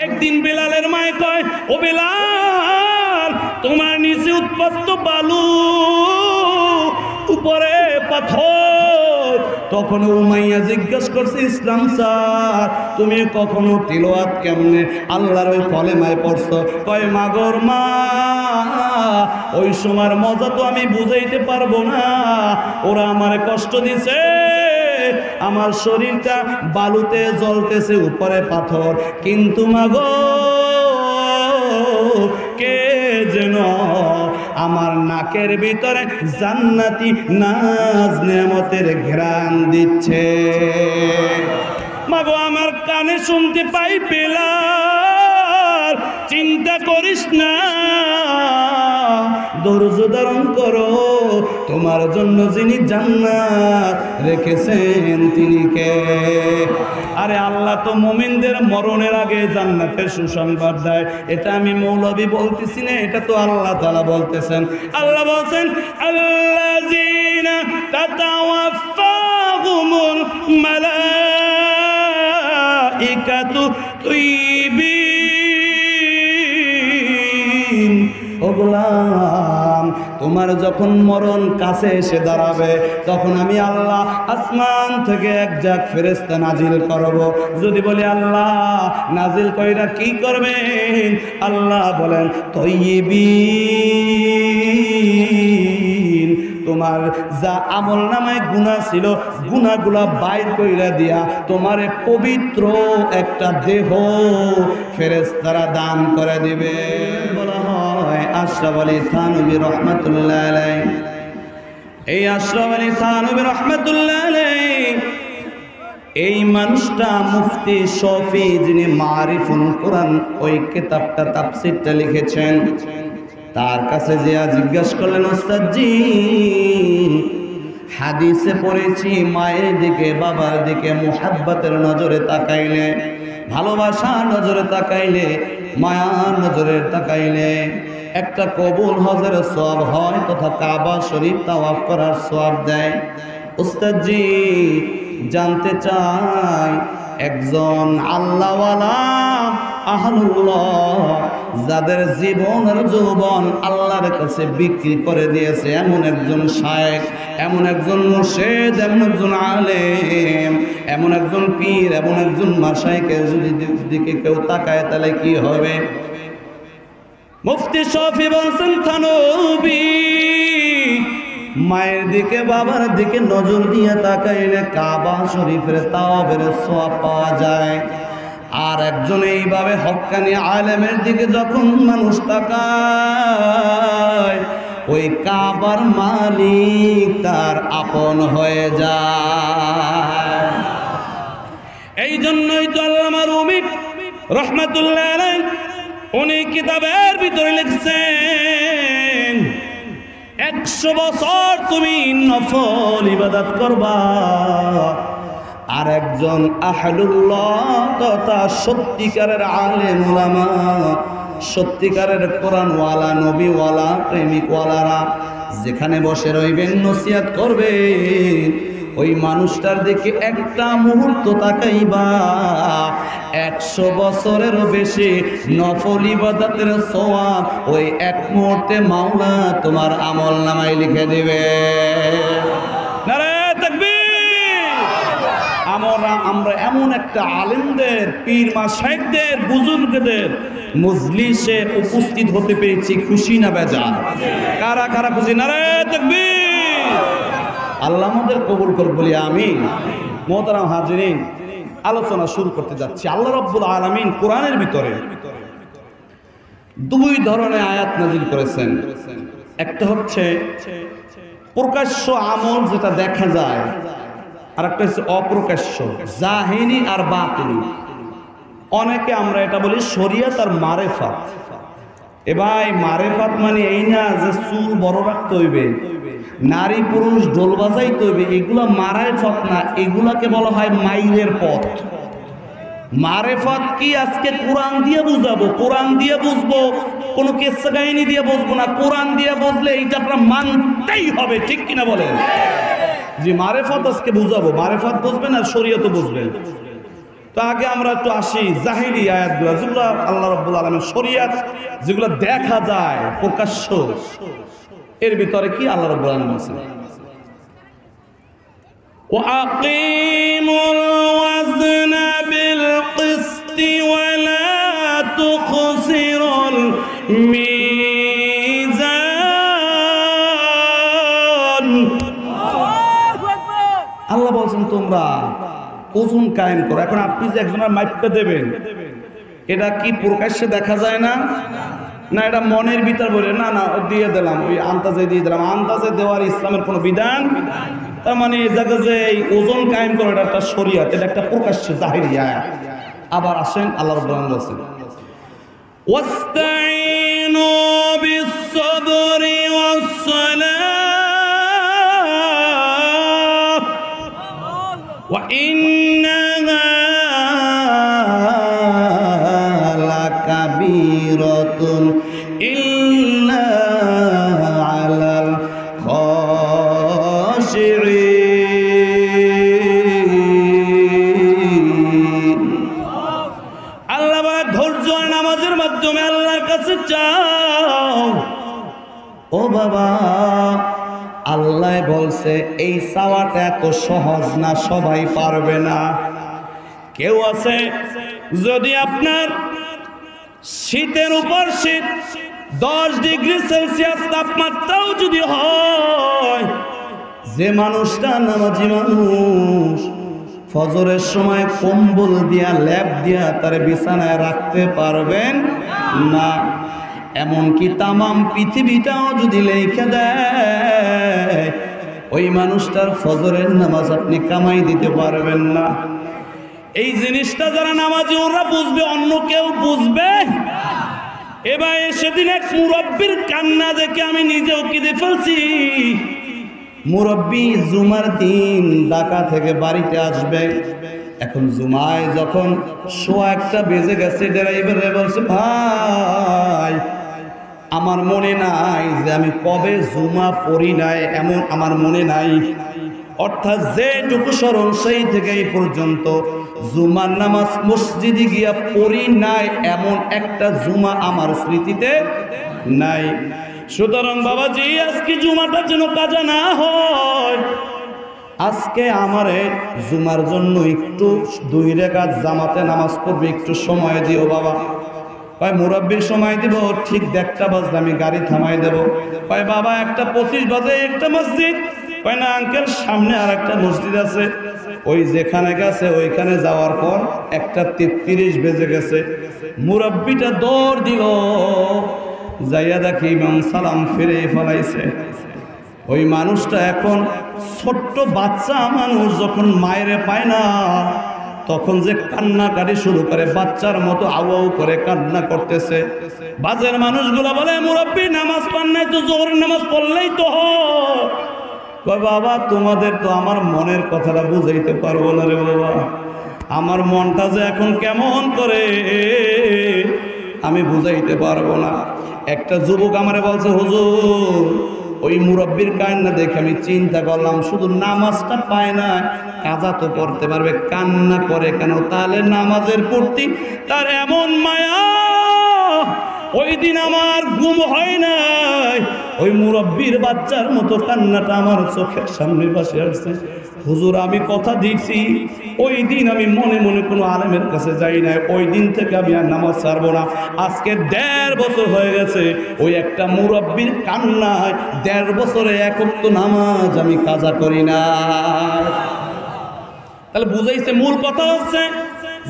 একদিন বেলালের মায়ে কয়, ও বেলাল, তোমার নিচে উৎপত্ত বালু, উপরে পাথর। তখন উমাইয়া জিজ্ঞেস করছে, ইসলাম স্যার, তুমি কখনো তিলাওয়াত কেমনে আল্লাহর ওই কলেমায় পড়ছো? কয়, মাগর মা, ওই সময়ের মজা তো আমি বুঝাইতে পারবো না, ওরা আমার কষ্ট দিছে, আমার শরীরটা বালুতে জ্বলতেছে, উপরে পাথর, কিন্তু মাগো কে যেন আমার নাকের ভিতরে জান্নাতি নাজ নেয়ামতের ঘ্রাণ দিচ্ছে। মাগো আমার কানে শুনতে পাই, বেলাল চিন্তা করিস না, ধৈর্য ধারণ করো, তোমার জন্য যিনি জান্নাত রেখেছেন তিনি কে? আরে আল্লাহ তো মুমিনদের মরণের আগে জান্নাতের সুসংবাদ দেয়। এটা আমি মৌলবী বলতেছি না, এটা তো আল্লাহ তাআলা বলতেছেন। আল্লাহ বলছেন, আল্লাযীনা তাতাওয়াফাহুমুল মালাইকাতু তাইয়িবিন। ও গোলাম, তোমার যখন মরণ কাছে এসে দাঁড়াবে, তখন আমি আল্লাহ আসমান থেকে এক ঝাঁক ফেরেশতা নাজিল করব। যদি বলি আল্লাহ নাজিল কইরা কি করবেন? আল্লাহ বলেন, তাইয়িবিন, তোমার যা আমল নামায় গুনাহ ছিল, গুনাহগুলা বাইর কইরা দিয়া তোমারে পবিত্র একটা দেহ ফেরেশতারা দান করে দিবে। বলা হয় আশরাফ আলী থানভী রহমাতুল্লাহ আলাইহি, এই আশরাফ আলী থানভী রহমাতুল্লাহ আলাইহি, এই মানুষটা মুফতি শফি, যিনি মারিফুল কোরআন ওই কিতাবটা তাফসীরটা লিখেছেন, তার কাছে যেয়া জিজ্ঞাসা করলেন, ওস্তাদ জি, হাদিসে পড়েছি মায়ের দিকে বাবার দিকে মুহাব্বতের নজরে তাকাইলে, ভালোবাসার নজরে তাকাইলে, মায়ার নজরে তাকাইলে একটা কবুল হজের সওয়াব হয় তথা কাবা শরীফ তাওয়াফ করার সওয়াব দেয়। ওস্তাদ জি, জানতে চাই, একজন আল্লাহওয়ালা আহলুল্লাহ, যাদের জীবন আর যৌবন আল্লাহর কাছে বিক্রি করে দিয়েছে, এমন একজন শায়েখ, এমন একজন মুর্শিদ, এমন একজন আলেম, এমন একজন পীর, এমন একজন মাশায়েখের যদি দিকে কেউ তাকায় তাহলে কি হবে? মুফতি শফি বলছেন, থানভী, মায়ের দিকে বাবার দিকে নজর দিয়ে তাকাইলে কাবা শরীফের তাওয়াফের সওয়াব পাওয়া যায়। আর একজন এইভাবে হক্কানি আলেমের দিকে যখন মানুষ তাকায়, ওই কাবার মালিক তার আপন হয়ে যায়। এই জন্যই তো আল্লামা রুমি রহমাতুল্লাহ আলাইহি উনি কিতাবের ভিতরে লিখছেন, 100 বছর তুমি নফল ইবাদত করবা, আর একজন আহলুল্লাহ তথা সত্যিকারের আলেম উলামা, সত্যিকারের কোরআনওয়ালা, নবীওয়ালা, প্রেমিকওয়ালারা যেখানে বসে রইবেন, নসিহত করবেন, ওই মানুষটার দিকে একটা মুহূর্ত তাকাইবা, 100 বছরেরও বেশি নফল ইবাদতের সওয়াব ওই এক মুহূর্তে মাওলা তোমার আমল নামায় লিখে দিবে। নারে তাকবীর! আমরা এমন একটা আলেমদের, পীর মাশায়েখদের, বুজুর্গদের মজলিসে উপস্থিত হতে পেরেছি, খুশি না বেজার? কারা কারা খুশি? নারে তাকবীর! আল্লাহ আমাদের কবুল করুন, বলি আমিন। মোহতারাম হাজিরিন, আলোচনা শুরু করতে যাচ্ছি। আল্লাহ রাব্বুল আলামিন কোরআনের ভিতরে 2 ধরনের আয়াত নাযিল করেছেন। একটা হচ্ছে প্রকাশ্য আমল, যেটা দেখা যায়, আর একটা হচ্ছে অপ্রকাশ্য, জাহিরি আর বাতিনি। অনেকে আমরা এটা বলি শরীয়ত আর মারেফাত। এ ভাই, মারেফাত মানে এই না যে চুল বড় রাখতে হইবে, নারী পুরুষ ঢোল বাজাইতে হইবে, এগুলা মারেফাত না, এগুলাকে বলা হয় মাইলের পথ। মারেফাত কি আজকে কোরআন দিয়ে বুঝাবো, কোরআন দিয়ে বুঝবো, কোনো কিসসা কাহিনী দিয়ে বুঝবো না, কোরআন দিয়ে বুঝলে এইটা আপনারা মানতেই হবে, ঠিক কিনা বলেন? যে মারেফাত আজকে বুঝাবো, মারেফাত বুঝবেন আর শরীয়ত বুঝবেন। তো আগে আমরা একটু আসি জাহিরি আয়াতগুলো, যেগুলো আল্লাহ রাব্বুল আলামিন শরীয়ত, যেগুলো দেখা যায় প্রকাশ্য, এর ভিতরে কি আল্লাহ রাব্বুল আলামিন বলেছেন, وَأَقِيمُوا الْوَزْنَ بِالْقِسْطِ وَلَا تُخْسِرُوا الْمِيزَانَ। আল্লাহ বলছেন তোমরা ওজন কায়েম করো। এখন আপনি যে একজনের মাইপটা দেবেন, এটা কি প্রকাশ্যে দেখা যায় না? না এটা মনের ভিতর বলে না না দিয়ে দিলাম, ওই আন্দাজে দিয়ে দিলাম। আন্দাজে দেওয়ার ইসলামের কোনো বিধান, তার মানে এই জায়গায় যে এই ওজন কায়েম করে এটা একটা শরীয়ত, এটা একটা প্রকাশ্যে জাহিরি আয়াত। আবার আসেন আল্লাহ রাব্বুল আলামিন বলেছেন ওয়াস্তাঈনু বিস-সাবরি ওয়াস-সালাহ ওয়া ইন্নাহা লাকাবীরাতুন ইল্লা আলাল খাশিঈন। আল্লাহ বলে ধৈর্য নামাজের মাধ্যমে আল্লাহর কাছে চাও। ও বাবা, আল্লাহ বলছে এই চাওয়াটা এত সহজ না, সবাই পারবে না। কেউ আছে যদি আপনার শীতের উপর শীত 10 ডিগ্রি সেলসিয়াস তাপমাত্রাও যদি হয়, যে মানুষটা নামাজি মানুষ ফজরের সময় কম্বল দিয়া লেপ দিয়া তার বিছানায় রাখতে পারবেন না। এমনকি তামাম পৃথিবীটাও যদি লেখা দেয়, ওই মানুষটার ফজরের নামাজ আপনি কামাই দিতে পারবেন না। এই জিনিসটা যারা নামাজি ওরা বুঝবে, অন্য কেউ বুঝবে? এবার সেদিন এক মুরব্বীর কান্না দেখে আমি নিজেও কেঁদে ফেলছি। মুরব্বী জুমার দিন ঢাকা থেকে বাড়িতে আসবে। এখন জুমায় যখন 1:15 বেজে গেছে, ড্রাইভারে বলছে ভাই আমার মনে নাই যে আমি কবে জুমা পড়ি নাই, এমন আমার মনে নাই। অর্থাৎ যেটুকু স্মরণ সেই থেকে এই পর্যন্ত জুমার নামাজ মসজিদে গিয়া পড়ি নাই, এমন একটা জুমা আমার স্মৃতিতে নাই। সুতরাং বাবাজি আজকে জুমাটার জন্য কাজা না হয়, আজকে আমারে জুমার জন্য একটু 2 রাকাত জামাতে নামাজ পড়বে, একটু সময় দিও বাবা। কয় মুরব্বীর সময় দিব, ঠিক 1:30 বাজলে আমি গাড়ি থামাই দেব। কয় বাবা 1:25 বাজে একটা মসজিদ। কয় না আঙ্কেল সামনে আর একটা মসজিদ আছে, ওই যেখানে গেছে ওইখানে যাওয়ার পর 1:33 বেজে গেছে। মুরব্বীটা দৌড় দিল, যাইয়া দেখি ইমাম সালাম ফিরে ফেলাইছে। ওই মানুষটা এখন ছোট্ট বাচ্চা মানুষ, যখন মায়েরে পায় না তখন যে কান্নাকাটি শুরু করে, বাচ্চার মতো আউ আউ করে কান্না করতেছে। বাজের মানুষগুলো বলে মুরব্বী নামাজ পড় নাই তো, জোহরের নামাজ পড়লেই তো হয়। কয় বাবা তোমাদের তো আমার মনের কথাটা বুঝাইতে পারবো না রে বাবা, আমার মনটা যে এখন কেমন করে আমি বুঝাইতে পারবো না। একটা যুবক আমারে বলছে হুজুর ওই মুরব্বীর কান্না দেখে আমি চিন্তা করলাম, শুধু নামাজটা পায় না, কাজা তো পড়তে পারবে, কান্না করে কেন? তাহলে নামাজের প্রতি তার এমন মায়া। ওই দিন আমার ঘুম হয় নাই, ওই মুরব্বীর বাচ্চার মতো কান্নাটা আমার চোখের সামনে বসে আসছে। হুজুর আমি কথা দিচ্ছি, ওই দিন আমি মনে মনে কোনো আলেমের কাছে যাই নাই, ওই দিন থেকে আমি আর নামাজ ছাড়বো না। আজকে 1.5 বছর হয়ে গেছে, ওই একটা মুরব্বীর কান্নায় 1.5 বছরে এক ওয়াক্ত নামাজ আমি কাজা করি না। তাহলে বুঝাইছে মূল কথা হচ্ছে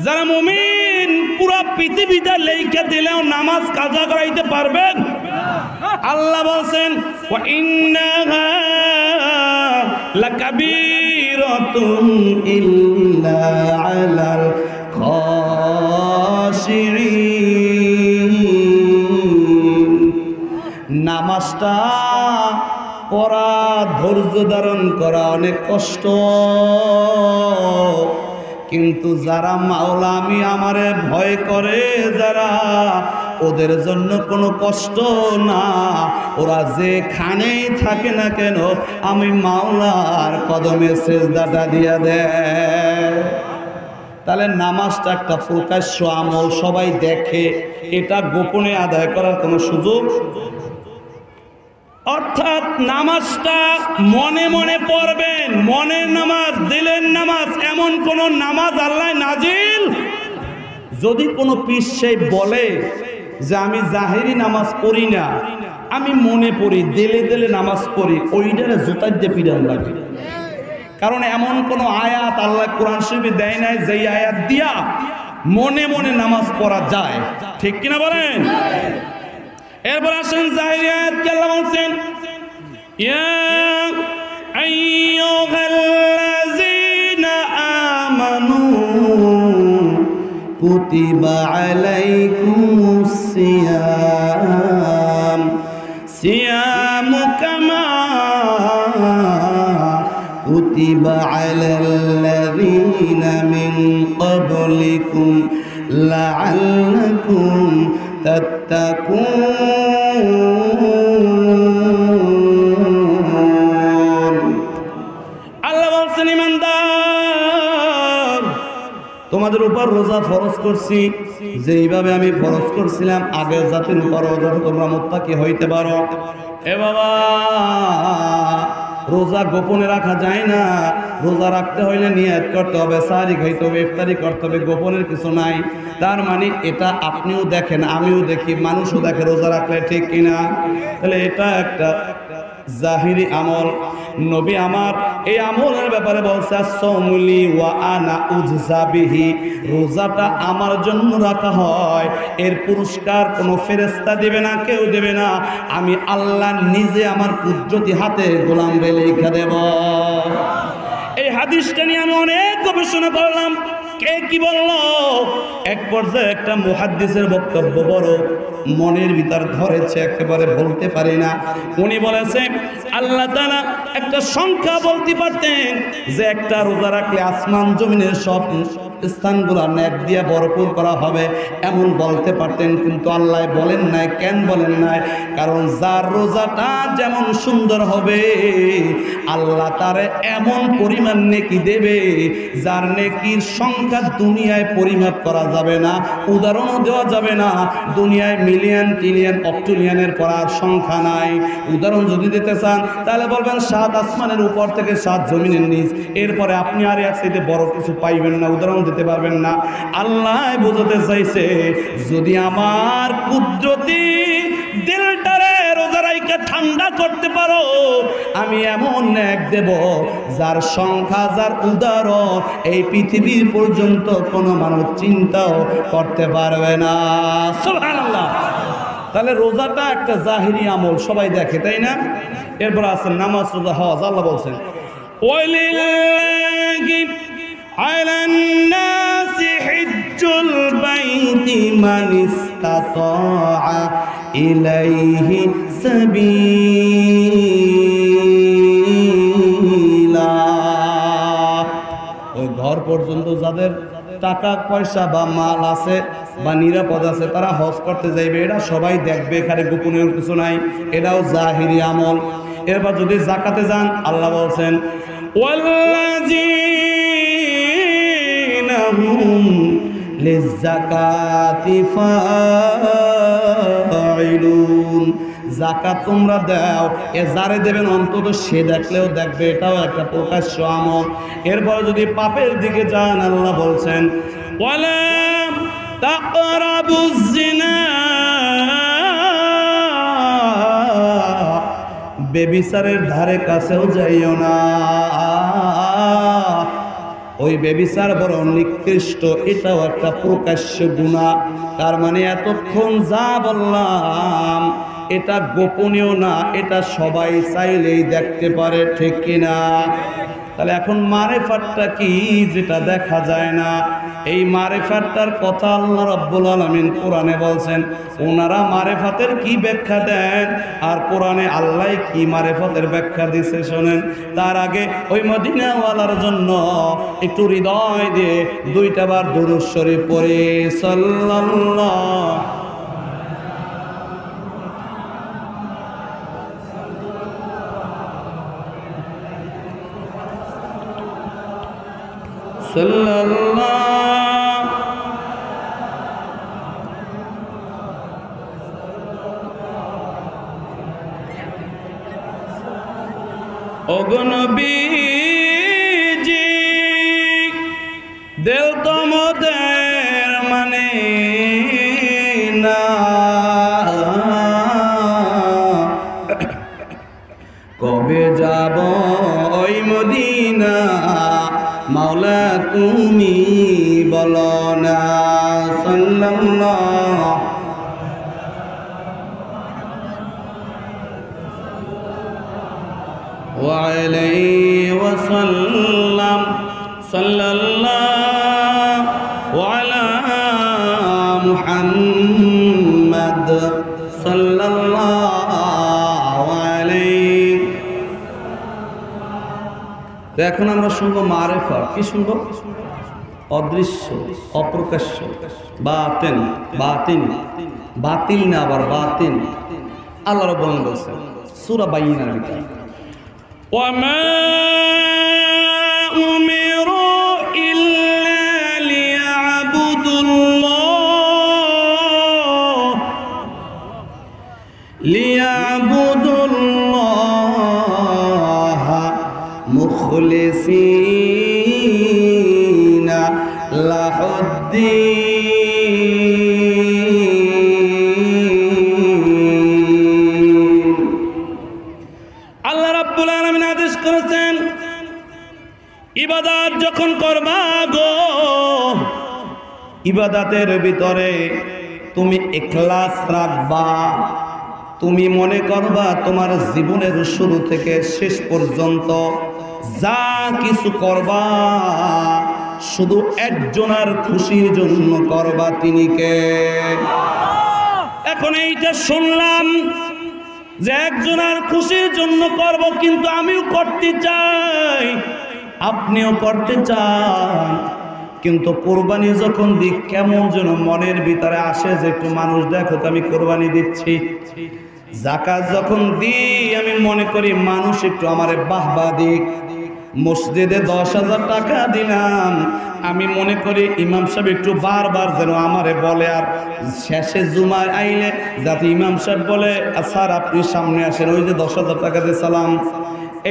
যারা মুমিন পুরো পৃথিবীটা লেখা দিলেও নামাজ কাজা করাইতে পারবেন। আল্লাহ বলছেন ওয়া ইন্নাহা লাকাবীরাতুন ইল্লা আলাল খাশিঈন। নামাজটা পড়া, ধৈর্য ধারণ করা অনেক কষ্ট, কিন্তু যারা মাওলা আমি আমারে ভয় করে যারা, ওদের জন্য কোনো কষ্ট না। ওরা যেখানেই থাকে না কেন আমি মাওলার কদমে সেজদাটা দিয়া দেয়। তাহলে নামাজটা একটা প্রকাশ্য আমল, সবাই দেখে, এটা গোপনে আদায় করার কোনো সুযোগ। অর্থাৎ নামাজটা মনে মনে পড়বেন, মনের নামাজ, দিলের নামাজ, এমন কোন নামাজ আল্লাহ নাজিল। যদি কোনো পীর সাহেব বলে যে আমি জাহেরি নামাজ পড়ি না, আমি মনে পড়ি, দিলে দিলে নামাজ পড়ি, ওইটারে জুতার দিয়ে পিড়ান লাগে। কারণ এমন কোন আয়াত আল্লাহ কোরআন শরীফে দেয় নাই যেই আয়াত দিয়া মনে মনে নামাজ পড়া যায়, ঠিক কিনা বলেন? এরপর আসেন জাহেরি আয়াত কে আল্লাহ বলছেন, ইয়া আইয়ুহাল্লাযীনা আমানু কুতিবা আলাইকুমুস সিয়ামু কামা কুতিবা আলাল্লাযীনা মিন ক্বাবলিকুম লাআল্লাকুম তাত্তাকুন। আল্লাহ বলছেন, ইমানদার, তোমাদের উপর রোজা ফরজ করছি যেইভাবে আমি ফরজ করছিলাম আগের জাতির উপর, যাতে তোমরা মুত্তাকি হইতে পারো। এ বাবা, রোজা গোপনে রাখা যায় না। রোজা রাখতে হইলে নিয়ত করতে হবে, সাহারি খাইতে হবে, ইফতারি করতে হবে, গোপনের কিছু নাই। তার মানে এটা আপনিও দেখেন, আমিও দেখি, মানুষও দেখে রোজা রাখলে, ঠিক কিনা? তাহলে এটা একটা জাহিরি আমল। নবী আমার এই আমলের ব্যাপারে বলছে, সাওমুলি ওয়া আনা উজজা বিহি, রোজাটা আমার জন্য রাখা হয়, এর পুরস্কার কোনো ফেরেশতা দেবে না, কেউ দেবে না, আমি আল্লাহ নিজে আমার কুদরতি হাতে গোলামরে লিখে দেব। এই হাদিসটা নিয়ে আমি অনেক গবেষণা করলাম, কে কি বললো। এক পর্যায়ে একটা মুহাদ্দিসের বক্তব্য বড় মনের ভিতর ধরেছে, একেবারে বলতে পারি না। উনি বলেছেন, আল্লাহ তাআলা একটা সংখ্যা বলতে পারতেন যে একটা রোজা রাখলে আসমান জমিনের সব স্থানগুলো নেক দিয়ে ভরপুর করা হবে, এমন বলতে পারতেন, কিন্তু আল্লাহ বলেন নাই। কেন বলেন নাই? কারণ যার রোজাটা যেমন সুন্দর হবে আল্লাহ তারে এমন পরিমাণ নেকি দেবে যার নেকির সংখ্যা দুনিয়ায় পরিমাপ করা যাবে না, উদাহরণও দেওয়া যাবে না। দুনিয়ায় মিলিয়ন, ট্রিলিয়ন, অক্ট্রিলিয়নের পর আর সংখ্যা নাই। উদাহরণ যদি দিতে চান তাহলে বলবেন 7 আসমানের উপর থেকে 7 জমিনের নিচ, এরপরে আপনি আর এক সাইডে বড় কিছু পাইবেন না, উদাহরণ দিতে পারবেন না। আল্লাহ বোঝাতে চাইছে, যদি আমার কুদরতি দিলটারে রোজা রাইখা ঠান্ডা করতে পারো, আমি এমন নেক দেব যার সংখ্যা, যার উদাহরণ এই পৃথিবীর পর্যন্ত কোনো মানুষ চিন্তাও করতে পারবে না। সুবহানাল্লাহ। তাহলে রোজাটা একটা জাহিরি আমল, সবাই দেখে, তাই না? এরপর আছেন নামাজ, রোজা, হজ। আল্লাহ বলছেন, ওয়ালিল্লাহি আলান নাসি হিজ্জুল বাইতি মান ইসতাতা ইলাইহি সাবিলা। ওই ঘর পর্যন্ত যাদের টাকা পয়সা বা মাল আছে বা নিরাপদ আছে তারা হজ করতে যাইবে, এটা সবাই দেখবে, এখানে গোপনীয় কিছু নাই, এটাও জাহিরি আমল। এরপর যদি যাকাতে যান, আল্লাহ বলছেন, ওয়াল্লাযীনা হুম লিযাকাতি ফাইলুন, যাকাত তোমরা দাও, এ যারে দেবেন অন্তত সে দেখলেও দেখবে, এটাও একটা প্রকাশ্য আমল। এরপর যদি পাপের দিকে যান, আল্লাহ বলছেন, ওয়ালা তাকরাবুজ জিনা, বেবিচারের ধারে কাছেও যাইও না। ওই বেবিচার বড় নিকৃষ্ট, এটাও একটা প্রকাশ্য গুনাহ। তার মানে এতক্ষণ যা বললাম এটা গোপনীয় না, এটা সবাই চাইলেই দেখতে পারে, ঠিক কিনা? তাহলে এখন মারেফাতটা কি, যেটা দেখা যায় না, এই মারেফাতটার কথা আল্লাহ রাব্বুল আলামিন কোরআনে বলছেন। ওনারা মারেফাতের কি ব্যাখ্যা দেন আর কোরআনে আল্লাহ কি মারেফাতের ব্যাখ্যা দিছে শোনেন। তার আগে ওই মদিনাওয়ালার জন্য একটু হৃদয় দিয়ে 2টা বার দুরূদ শরীফ পড়ে, সাল্লাল্লাহু সাল্লাল্লাহু ওগো নবীজি দেও তো মোদের মানে না, কবে যাব ওই মদিনা মাওলা তুমি বলো না। সাল্লাল্লাহু আলাইহি ওয়াসাল্লাম, সাল্লাল্লাহু আলা মুহাম্মদ সাল্লাল্লাহু আলাইহি। তো এখন আমরা শুনবো মারেফা। কি শুনবো? অদৃশ্য, অপ্রকাশ্য, বাতিন, বাতিন, বাতিল না আবার বাতিন। আল্লাহ রাব্বুল আলামিন বলেছেন সূরা বাইয়িনার ভিতরে, ওয়ামা উমিরু ইল্লা লিয়াবুদুল্লাহ মুখলিসিনা লাহুদ্দিন। আল্লাহ রাব্বুল আলামিন আদেশ করেছেন, ইবাদত যখন করবা গো, ইবাদতের ভিতরে তুমি ইখলাস রাখবা। তুমি মনে করবা তোমার জীবনের শুরু থেকে শেষ পর্যন্ত যা কিছু করবা শুধু একজনের খুশির জন্য করবা, তিনি কে? এখন এইটা শুনলাম যে একজনের খুশির জন্য করব, কিন্তু আমিও করতে চাই, আপনিও করতে চান, কিন্তু কোরবানি যখন দিক কেমন যেন মনের ভিতরে আসে যে একটু মানুষ দেখো তো আমি কোরবানি দিচ্ছি। যাকাত যখন দিই আমি মনে করি মানুষ একটু আমারে বাহবা দিক। মসজিদে 10,000 টাকা দিলাম, আমি মনে করি ইমাম সাহেব একটু বারবার যেন আমারে বলে, আর শেষে জুমায় আইলে যাতে ইমাম সাহেব বলে স্যার আপনি সামনে আসেন, ওই যে 10,000 টাকা দিয়ে সালাম।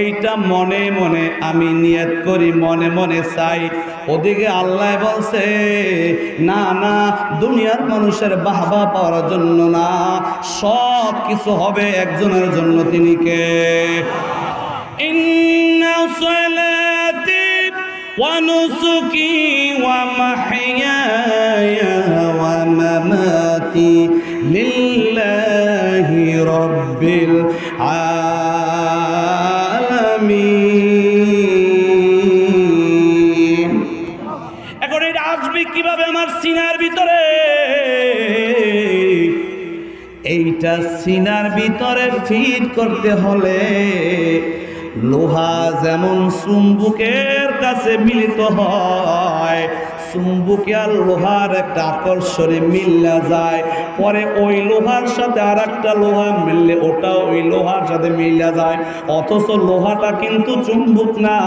এইটা মনে মনে আমি নিয়ত করি, মনে মনে চাই। ওদিকে আল্লাহ বলছে না না, দুনিয়ার মানুষের বাহবা পাওয়ার জন্য না, সব কিছু হবে একজনের জন্য, তিনি কে? ইন্না সালাতি ওয়া নুসুকি ওয়া মাহইয়ায়া ওয়া মামাতি লিল্লাহি রাব্বিল আলামিন। এখন এটা আসবে কিভাবে আমার সিনার ভিতরে? এইটা সিনার ভিতরে ফিট করতে হলে লোহা যেমন চুম্বকের কাছে মিলিত হয়, চুম্বকে আর লোহার একটা আকর্ষণে মিল্লা যায়, পরে ওই লোহার সাথে আর একটা লোহা মিললে ওটা ওই লোহার সাথে মিল্লা যায়। অথচ লোহাটা কিন্তু চুম্বক না,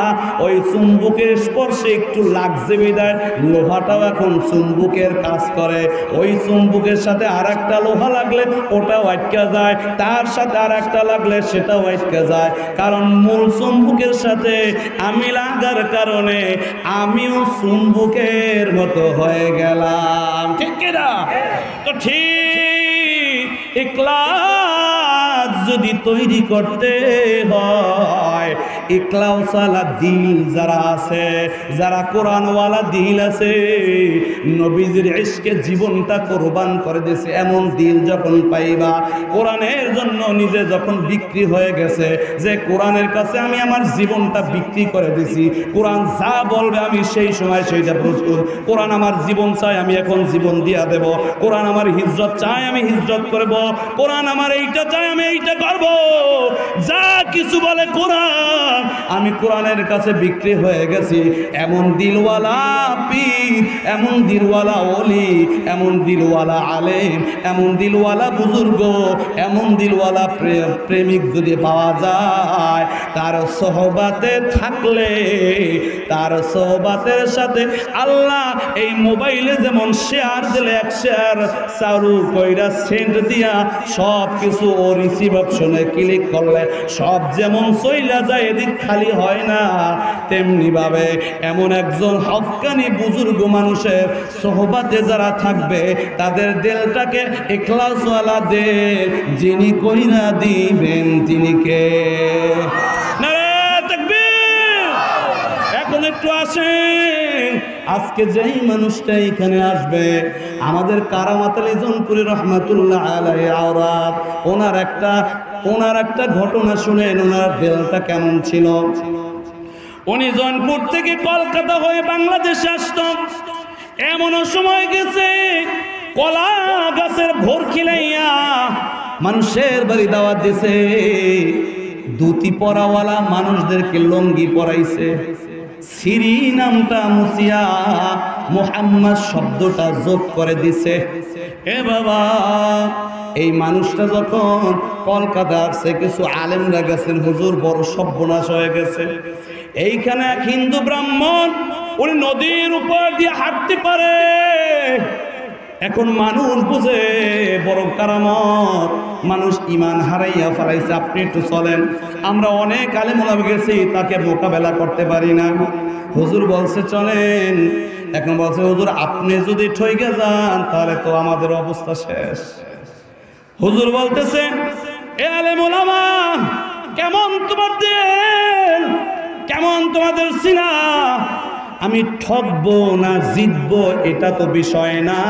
ওই চুম্বকের স্পর্শে একটু লাগছে বিদায় লোহাটাও এখন চুম্বকের কাজ করে। ওই চুম্বকের সাথে আর একটা লোহা লাগলে ওটাও আটকে যায়, তার সাথে আর একটা লাগলে সেটাও আটকে যায়, কারণ মূল চুম্বকের সাথে আমি লাগার কারণে আমিও চুম্বকের মতো হয়ে গেলাম। ঠিক কিনা? তো ঠিক ইখলাস যদি তৈরি করতে হয়, ইখলাসওয়ালা দিল যারা আছে, যারা কোরআনওয়ালা দিল আছে, নবীজির ইশকে জীবনটা কোরবান করে দিয়েছে, এমন দিল যখন পাইবা, কোরআনের জন্য নিজে যখন বিক্রি হয়ে গেছে, যে কোরআনের কাছে আমি আমার জীবনটা বিক্রি করে দিছি, কোরআন যা বলবে আমি সেই সময় সেইটা প্রস্তুত, কোরআন আমার জীবন চাই আমি এখন জীবন দিয়া দেব, কোরআন আমার হিজরত চাই আমি হিজরত করব, কোরআন আমার এইটা চাই আমি এইটা করব, যা কিছু বলে কোরআন, আমি কোরআনের কাছে বিক্রি হয়ে গেছি। এমন দিলওয়ালা পীর, এমন দিলওয়ালা ওলি, এমন দিলওয়ালা আলেম, এমন দিলওয়ালা বুজুর্গ, এমন দিলওয়ালা প্রেমিক যদি পাওয়া যায়, তার সোহবাতে থাকলে, তার সোহবাতের সাথে আল্লাহ এই মোবাইলে যেমন শেয়ার দিলে এক শেয়ার চারু কইরা সেন্ট দিয়া সব কিছু ও রিসিভ অপশনে ক্লিক করলে সব যেমন চইলা যায়, চারিদিক খালি হয় না, তেমনি ভাবে এমন একজন হক্কানি বুজুর্গ মানুষের সোহবাতে যারা থাকবে তাদের দিলটাকে ইখলাসওয়ালা দিল যিনি কইরা দিবেন তিনি কে? নারে তাকবীর! এখন একটু আসেন, আজকে যেই মানুষটা এখানে আসবে আমাদের কারামাত আলী জৌনপুরী রহমাতুল্লাহ আলাইহি আওরাত, ওনার একটা ঘটনা শুনেন, ওনার দিলটা কেমন ছিল। উনি জৌনপুর থেকে কলকাতা হয়ে বাংলাদেশে আসতেন। এমনও সময় গেছে কলা গাছের ভোর খিলাইয়া মানুষের বাড়ি দাওয়াত দিছে, ধুতি পরাওয়ালা মানুষদেরকে লঙ্গি পরাইছে, সিরি নামটা মুছিয়া মুহাম্মদ শব্দটা যোগ করে দিছে। এ বাবা, এই মানুষটা যখন কলকাতা আসছে কিছু আলেমরা গেছেন, হুজুর বড় সর্বনাশ হয়ে গেছে। এইখানে এক হিন্দু ব্রাহ্মণ উনি নদীর উপর দিয়ে হাঁটতে পারে। এখন মানুষ বুঝে বড় কারামত, মানুষ ইমান হারাইয়া ফেলাইছে। আপনি একটু চলেন, আমরা অনেক আলেম ওলামা গেছি, তাকে মোকাবেলা করতে পারি না। হুজুর বলছে চলেন। এখন বলছে হুজুর আপনি যদি ঠইকে যান তাহলে তো আমাদের অবস্থা শেষ। হুজুর বলতেছে এ আলেম ওলামা, কেমন তোমার দিল, কেমন তোমাদের সিনা, আমি ঠকবো না জিতবো এটা তো বিষয় না।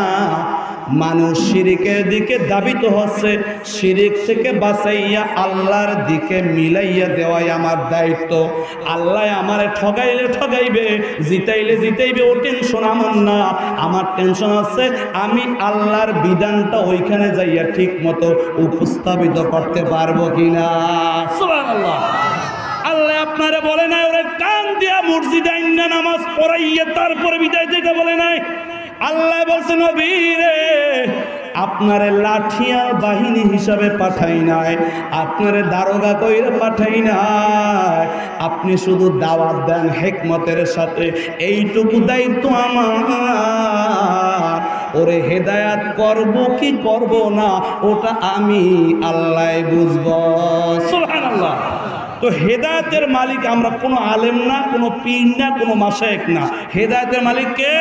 মানুষ শিরিকের দিকে দাবিত হচ্ছে, শিরিক থেকে বাঁচাইয়া আল্লাহর দিকে মিলাইয়া দেওয়াই আমার দায়িত্ব। আল্লাহ আমারে ঠগাইলে ঠগাইবে, জিতাইলে জিতাইবে, ও টেনশন আমার না। আমার টেনশন আছে আমি আল্লাহর বিধানটা ওইখানে যাইয়া ঠিক মতো উপস্থাপিত করতে পারবো কিনা। সুবহানাল্লাহ। আল্লাহ আপনারে বলে নাই ওরে কান দিয়া মসজিদে আইনা নামাজ পড়াইয়া তারপরে বিদায় দিতে বলে নাই। আল্লাহ বলছেন নবী রে, আপনারে লাঠিয়াল বাহিনী হিসাবে পাঠাই নাই, আপনারে দারোগা কইরা পাঠাই নাই। আপনি শুধু দাওয়াত দেন হিকমতের সাথে, এইটুকু দায়িত্ব আমার। ওরে হেদায়াত করব কি করব না ওটা আমি আল্লাহ বুঝবো। সুবহানাল্লাহ। তো হেদায়েতের মালিক আমরা, কোনো আলেম না, কোনো পীর না, কোনো মাশায়েখ না। হেদায়েতের মালিক কে?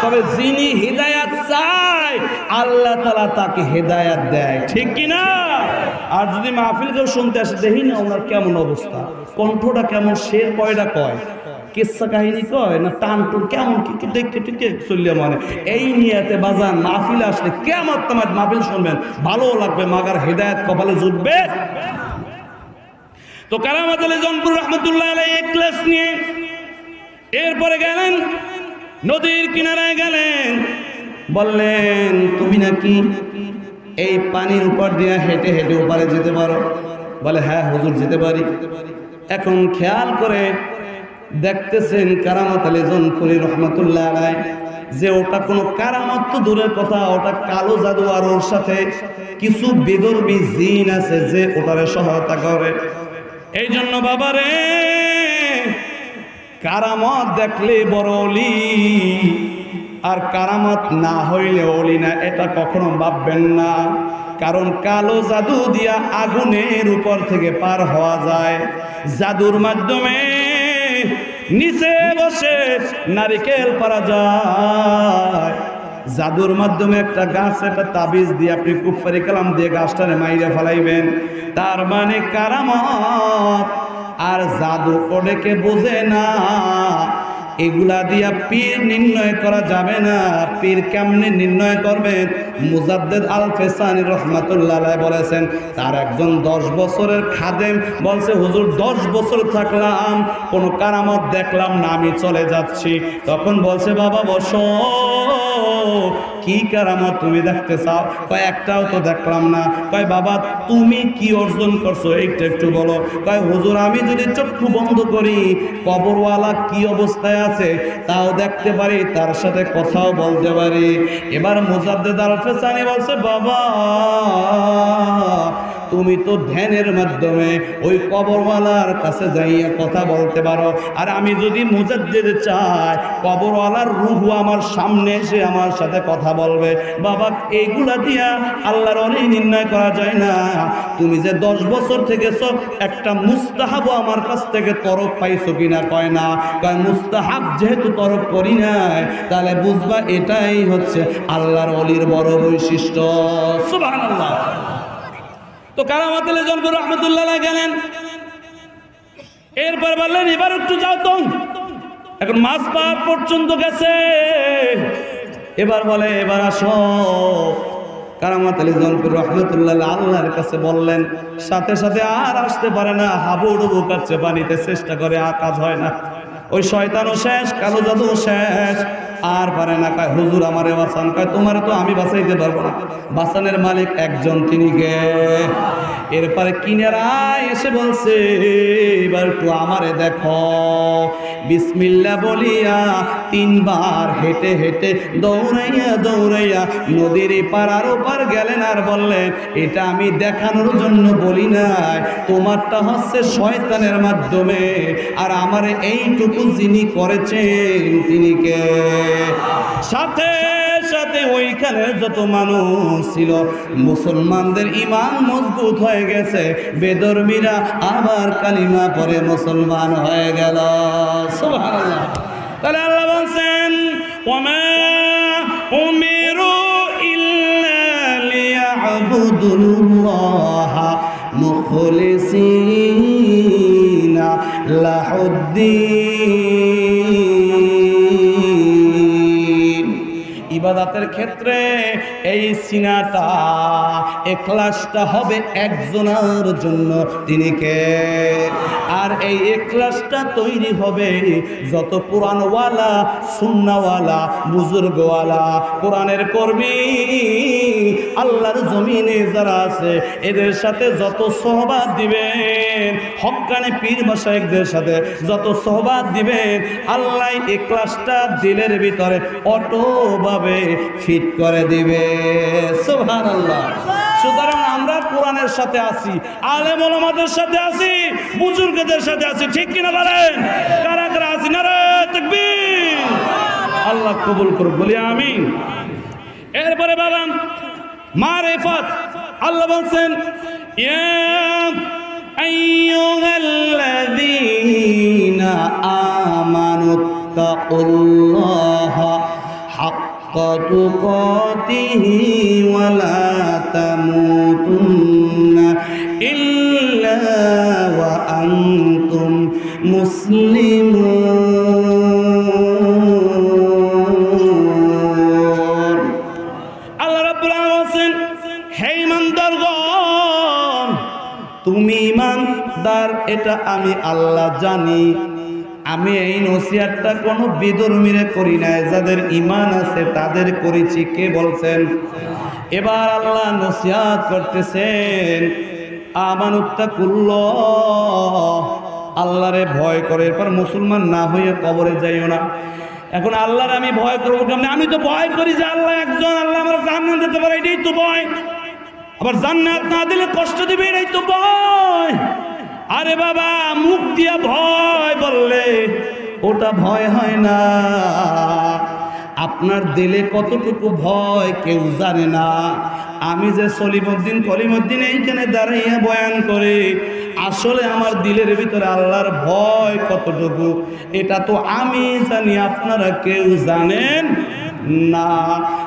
তবে যিনি হেদায়েত চায় আল্লাহ তাআলা তাকে হেদায়েত দেয়, ঠিক কি না? আর যদি মাহফিল কেউ শুনতে আসে, দেখি না ওনার কেমন অবস্থা, কণ্ঠটা কেমন, শের কয়টা কয়, কিচ্ছা কাহিনী কয় না, টান টুন কেমন কি দেখতে টিকে চলিয়া, মানে এই নিয়েতে বাজান মাহফিল আসলে কেমন তোমার মাহফিল শুনবেন, ভালো লাগবে, মাগার হেদায়েত কপালে জুটবে। তো কারামাত আলী জৌনপুর রহমতুল্লাহ আলাইহি এক ক্লাস নিয়ে এরপরে গেলেন নদীর কিনারায়, গেলেন, বললেন তুমি নাকি এই পানির উপর দিয়ে হেঁটে হেঁটে ওপারে যেতে পারো? বলে হ্যাঁ হুজুর যেতে পারি। এখন খেয়াল করে দেখতেছেন কারামাত আলী জৌনপুরী রহমতুল্লাহ আলাইহি যে ওটা কোনো কারামত তো দূরের কথা, ওটা কালো জাদু, আর ওর সাথে কিছু বেদরবি জিন আছে যে ওটারে সহায়তা করে। এই জন্য বাবারে, কারামত দেখলে বড় অলি, আর কারামত না হইলে অলি না, এটা কখনো ভাববেন না। কারণ কালো জাদু দিয়া আগুনের উপর থেকে পার হওয়া যায়, জাদুর মাধ্যমে নিচে বসে নারিকেল পারা যায়, জাদুর মাধ্যমে একটা গাছ, একটা তাবিজ দিয়ে আপনি কুফরি কালাম দিয়ে গাছটারে মাইরে ফেলাইবেন। তার মানে কারামত আর জাদু ওটাকে বোঝে না, এগুলা দিয়া পীর নির্ণয় করা যাবে না। পীর কেমনে নির্ণয় করবেন? মুজাদ্দেদ আল ফেসানি রহমাতুল্লাহ আলাইহি বলেছেন, তার একজন 10 বছরের খাদেম বলছে হুজুর 10 বছর থাকলাম, কোনো কারামত দেখলাম না, আমি চলে যাচ্ছি। তখন বলছে বাবা বসো, কি কারামত তুমি দেখতে চাও? কয় একটাও তো দেখলাম না। কয় বাবা তুমি কি অর্জন করছো এইটা একটু বলো। কয় হুজুর আমি যদি চক্ষু বন্ধ করি কবরওয়ালা কি অবস্থায় আছে তাও দেখতে পারি, তার সাথে কথাও বলতে পারি। এবার মুজাদ্দেদ আল ফেসানি বলছে বাবা তুমি তো ধ্যানের মাধ্যমে ওই কবরওয়ালার কাছে যাইয়া কথা বলতে পারো, আর আমি যদি মুজাদ্দিদ চাই কবরওয়ালার রূহ আমার সামনে এসে আমার সাথে কথা বলবে। বাবা এইগুলা দিয়া আল্লাহর অলি নির্ণয় করা যায় না। তুমি যে 10 বছর থেকেছো, একটা মুস্তাহাব আমার কাছ থেকে তরফ পাইছো কিনা? কয় না। কয় মুস্তাহাব যেহেতু তরফ করি নাই, তাহলে বুঝবা এটাই হচ্ছে আল্লাহর অলির বড় বৈশিষ্ট্য। সুবহানাল্লাহ। তো কারামাতুল জনপুর রহমতুল্লাহ গেলেন, এরপর বললেন এবার একটু যাও তো। এখন মাছ পার পর্যন্ত গেছে, এবার বলে এবার আসো। কারামাতুল জনপুর রহমতুল্লাহ আল্লাহর কাছে বললেন, সাথে সাথে আর আসতে পারে না, হাবুডুবু কাছে পানিতে চেষ্টা করে, আর কাজ হয় না। ওই শয়তানও শেষ, কালো জাদু শেষ, আর পারে না। কয় হুজুর আমারে বাঁচান। কয় তোমার তো আমি বাঁচাইতে পারবো না, বাঁচানের মালিক একজন, তিনি কে? এরপরে কিনারায় এসে বলছে এবার একটু আমারে দেখো। বিসমিল্লাহ বলিয়া 3 বার হেঁটে হেঁটে দৌড়াইয়া দৌড়াইয়া নদীর পার আর ওপার গেলেন, আর বললেন এটা আমি দেখানোর জন্য বলি নাই, তোমারটা হচ্ছে শয়তানের মাধ্যমে, আর আমার এইটুকু যিনি করেছেন তিনি কে? সাথে সাথে ওইখানে যত মানুষ ছিল মুসলমানদের ঈমান মজবুত হয়ে গেছে, বেদরমিরা আবার কালিমা পড়ে মুসলমান হয়ে গেল। সুবহানাল্লাহ। তাহলে আল্লাহ বলছেন ওমা উমিরু ইল্লা লিয়াবুদুল্লাহ মুখলিসিনা লাহুদ্দিন। ইবাদতের ক্ষেত্রে এই সিনাটা, ইখলাসটা হবে একজনের জন্য, তিনি কে? আর এই ইখলাসটা তৈরি হবে যত কোরআনওয়ালা, সুন্নাহওয়ালা, বুজুর্গওয়ালা, কোরআনের কর্মী, আল্লাহর জমিনে যারা আছে এদের সাথে যত সোহবাত দিবেন, হক্কানি পীর মাশায়েখদের সাথে যত সোহবাত দিবেন, আল্লাহ ইখলাসটা দিলের ভিতরে অটোভাবে ফিট করে দিবে। সুবহানাল্লাহ। সুতরাং আমরা কোরআনের সাথে আছি, আলেম ওলামাদের সাথে আছি, বুজুর্গদের সাথে আছি, ঠিক কিনা বলেন? কারা কারা আছি? নারে তাকবীর। আল্লাহ কবুল করুক, বলি আমিন। এরপরে বাবা মারিফাত, আল্লাহ বলছেন ইয়া আইয়ুহাল্লাযীনা আমানুত্তাকুল্লাহা হাক্কা তুকাতিহি ওয়া লা তামুতুন্না ইল্লা ওয়া আনতুম মুসলিমুন। আল্লাহ রাব্বুল আলামিন বলেন হে ঈমানদারগণ, তুমি ঈমানদার এটা আমি আল্লাহ জানি। আমি এই নসিহতটা কোনো বিধর্মীরে করি নাই, যাদের ঈমান আছে তাদের করেছি। কে বলছেন? এবার আল্লাহ নসিহত করতেছেন আমানুত্তাকুল্লাহ, আল্লাহরে ভয় করে। এরপর মুসলমান না হয়ে কবরে যাইও না। এখন আল্লাহর আমি ভয় করবো কেমনে? আমি তো ভয় করি যে আল্লাহ একজন, আল্লাহ আমার জান্নাত দিতে পারে, এটাই তো ভয়। আবার জান্নাত না দিলে কষ্ট দিবে, এটাই তো ভয়। আরে বাবা, মুখ দিয়া ভয় বললে ওটা ভয় হয় না। আপনার দিলে কতটুকু ভয় কেউ জানে না। আমি যে সলিমউদ্দিন কলিমউদ্দিন এইখানে দাঁড়াইয়া বয়ান করে, আসলে আমার দিলের ভিতরে আল্লাহর ভয় কতটুকু এটা তো আমি জানি, আপনারা কেউ জানেন না।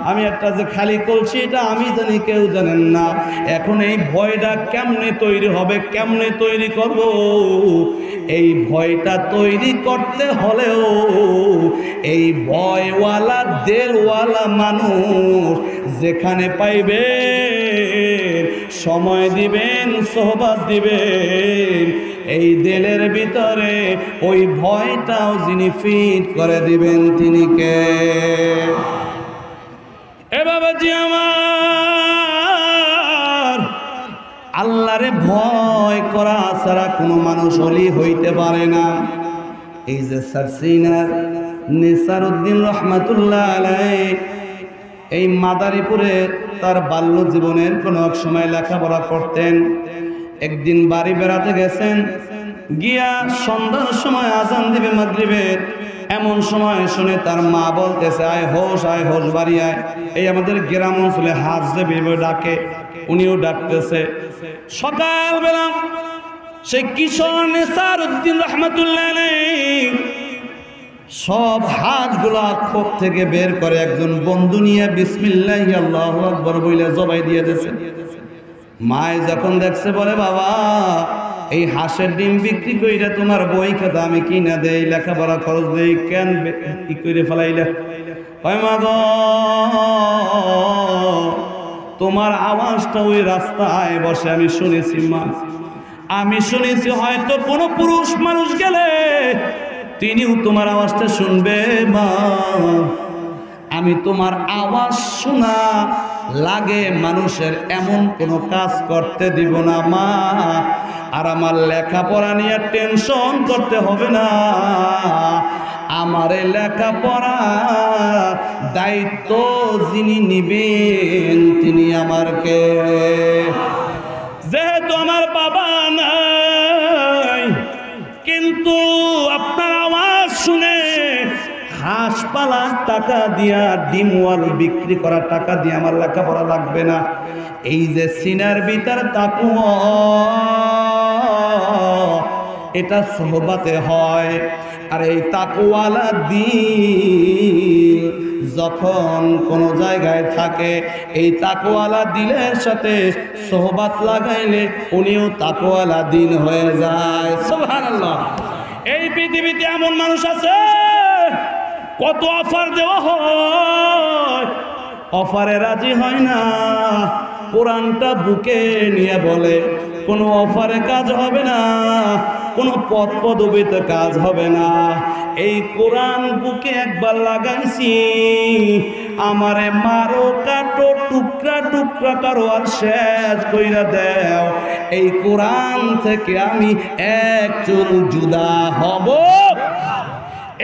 আমি একটা যে খালি কলছি এটা আমি জানি, কেউ জানেন না। এখন এই ভয়টা কেমনে তৈরি হবে, কেমনে তৈরি করব? এই ভয়টা তৈরি করতে হলেও এই ভয়ওয়ালা দেলওয়ালা মানুষ যেখানে পাইবে সময় দিবেন, সোহবত দিবেন, এই দিলের ভিতরে ওই ভয়টাও যিনি ফিট করে দিবেন তিনি কে? এ বাবাজি আমার, আল্লাহরে ভয় করা ছাড়া কোনো মানুষ ওলি হইতে পারে না। এই যে সারসিনার নিসারউদ্দিন রহমাতুল্লাহ আলাইহি এই মাদারীপুরে তার বাল্য জীবনের কোনো এক সময় লেখাপড়া করতেন। একদিন বাড়ি বেড়াতে গেছেন, গিয়া সন্ধ্যার সময় আজান দিবে মাগরিবের, এমন সময় শুনে তার মা বলতেছে আয় হোস বাড়ি আয়। এই আমাদের গ্রাম অঞ্চলে হাত যে বেবে ডাকে, উনিও ডাকতেছে। সকালবেলা সেই কিশোর নেসার উদ্দিন রহমতুল্লাহ আলাইহি সব হাতগুলা খোপ থেকে বের করে একজন বন্ধু নিয়ে বিসমিল্লাহি আল্লাহু আকবার বলে জবাই দিয়ে দিয়েছে। মায় যখন দেখছে বলে বাবা এই হাঁসের ডিম বিক্রি কইরা তোমার বই খাতা আমি কিনা দেই, লেখাপড়া খরচ দেই, কেন কি করে ফেলাইলা? কয় মা গো তোমার আওয়াজটা ওই রাস্তায় বসে আমি শুনেছি মা, আমি শুনেছি হয়তো কোনো পুরুষ মানুষ গেলে তিনিও তোমার আওয়াজটা শুনবে মা। আমি তোমার আওয়াজ শোনা লাগে মানুষের এমন কোনো কাজ করতে দিব না মা। আর আমার লেখাপড়া নিয়ে টেনশন করতে হবে না, আমার লেখাপড়া দায়িত্ব যিনি নিবেন তিনি আমার কে। যেহেতু আমার বাবা নাই, কিন্তু আপনার আওয়াজ শুনে হাঁস পালার টাকা দিয়া ডিমওয়াল বিক্রি করার টাকা দিয়ে আমার লেখাপড়া লাগবে না। এই যে সিনার ভিতর তাকওয়া, এটা সোহবাতে হয়। আর এই তাকওয়ালা দিল যখন কোনো জায়গায় থাকে, এই তাকওয়ালা দিলের সাথে সোহবাত লাগাইলে উনিও তাকওয়ালা দিন হয়ে যায়। সুবহানাল্লাহ। এই পৃথিবীতে এমন মানুষ আছে কত অফার দেওয়া হয়, অফারে রাজি হয় না। কোরআনটা বুকে নিয়ে বলে কোনো অফারে কাজ হবে না, কোনো পদ পদবিতে কাজ হবে না। এই কোরআন বুকে একবার লাগাইছি, আমারে মারো কাটো টুকরা টুকরা করো আর শেষ কইরা দেও, এই কোরআন থেকে আমি এক চুল জুদা হব।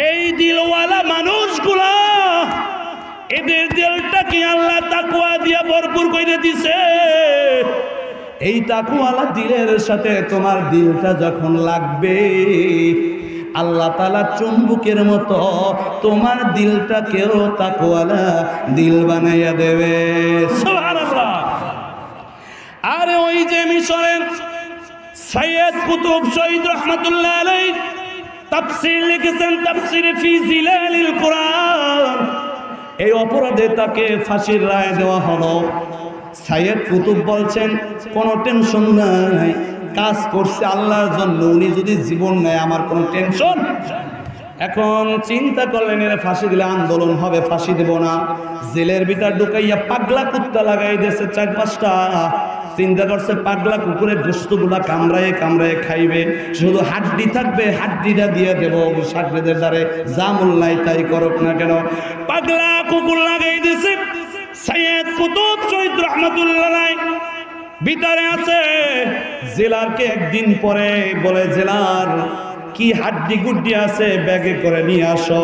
এই দিলওয়ালা মানুষগুলা, এদের দিলটা কি আল্লাহ তাকওয়া দিয়া ভরপুর করে দিছে। এই তাকওয়ালা দিলের সাথে তোমার দিলটা যখন লাগবে, আল্লাহ তাআলা চুম্বকের মতো তোমার দিলটাকেও তাকওয়ালা দিল বানাইয়া দেবে। সুবহানাল্লাহ। আরে ওই যে মিশরের সৈয়দ কুতুব শহীদ রহমাতুল্লাহ আলাইহি তাফসীর লিখেছেন, তাফসীর ফি জিলালিল কোরআন। এই অপরাধে তাকে ফাঁসির রায় দেওয়া হলো। সৈয়দ কুতুব বলছেন কোনো টেনশন নাই, কাজ করছে আল্লাহর জন্য, উনি যদি জীবন নেয় আমার কোনো টেনশন। এখন চিন্তা করলেন এর ফাঁসি দিলে আন্দোলন হবে, ফাঁসি দেব না। জেলের ভিতর ঢুকাইয়া পাগলা কুত্তা লাগাই দিয়েছে 4-5টা। চিন্তা করছে পাগলা কুকুরের গোস্তগুলা কামড়ায় কামড়ায় খাইবে, শুধু হাড্ডি থাকবে, হাড্ডিটা দিয়ে দেবো সাকরেদের দ্বারে, যা মূল্যায় তাই করুক না কেন। পাগলা কুকুর লাগাই দিয়েছে। সৈয়দ কুতুব শহীদ রহমাতুল্লাহ আলাইহি ভিতরে আছে। জেলারকে একদিন পরে বলে জেলার কি হাড্ডি গুড্ডি আছে ব্যাগে করে নিয়ে আসো।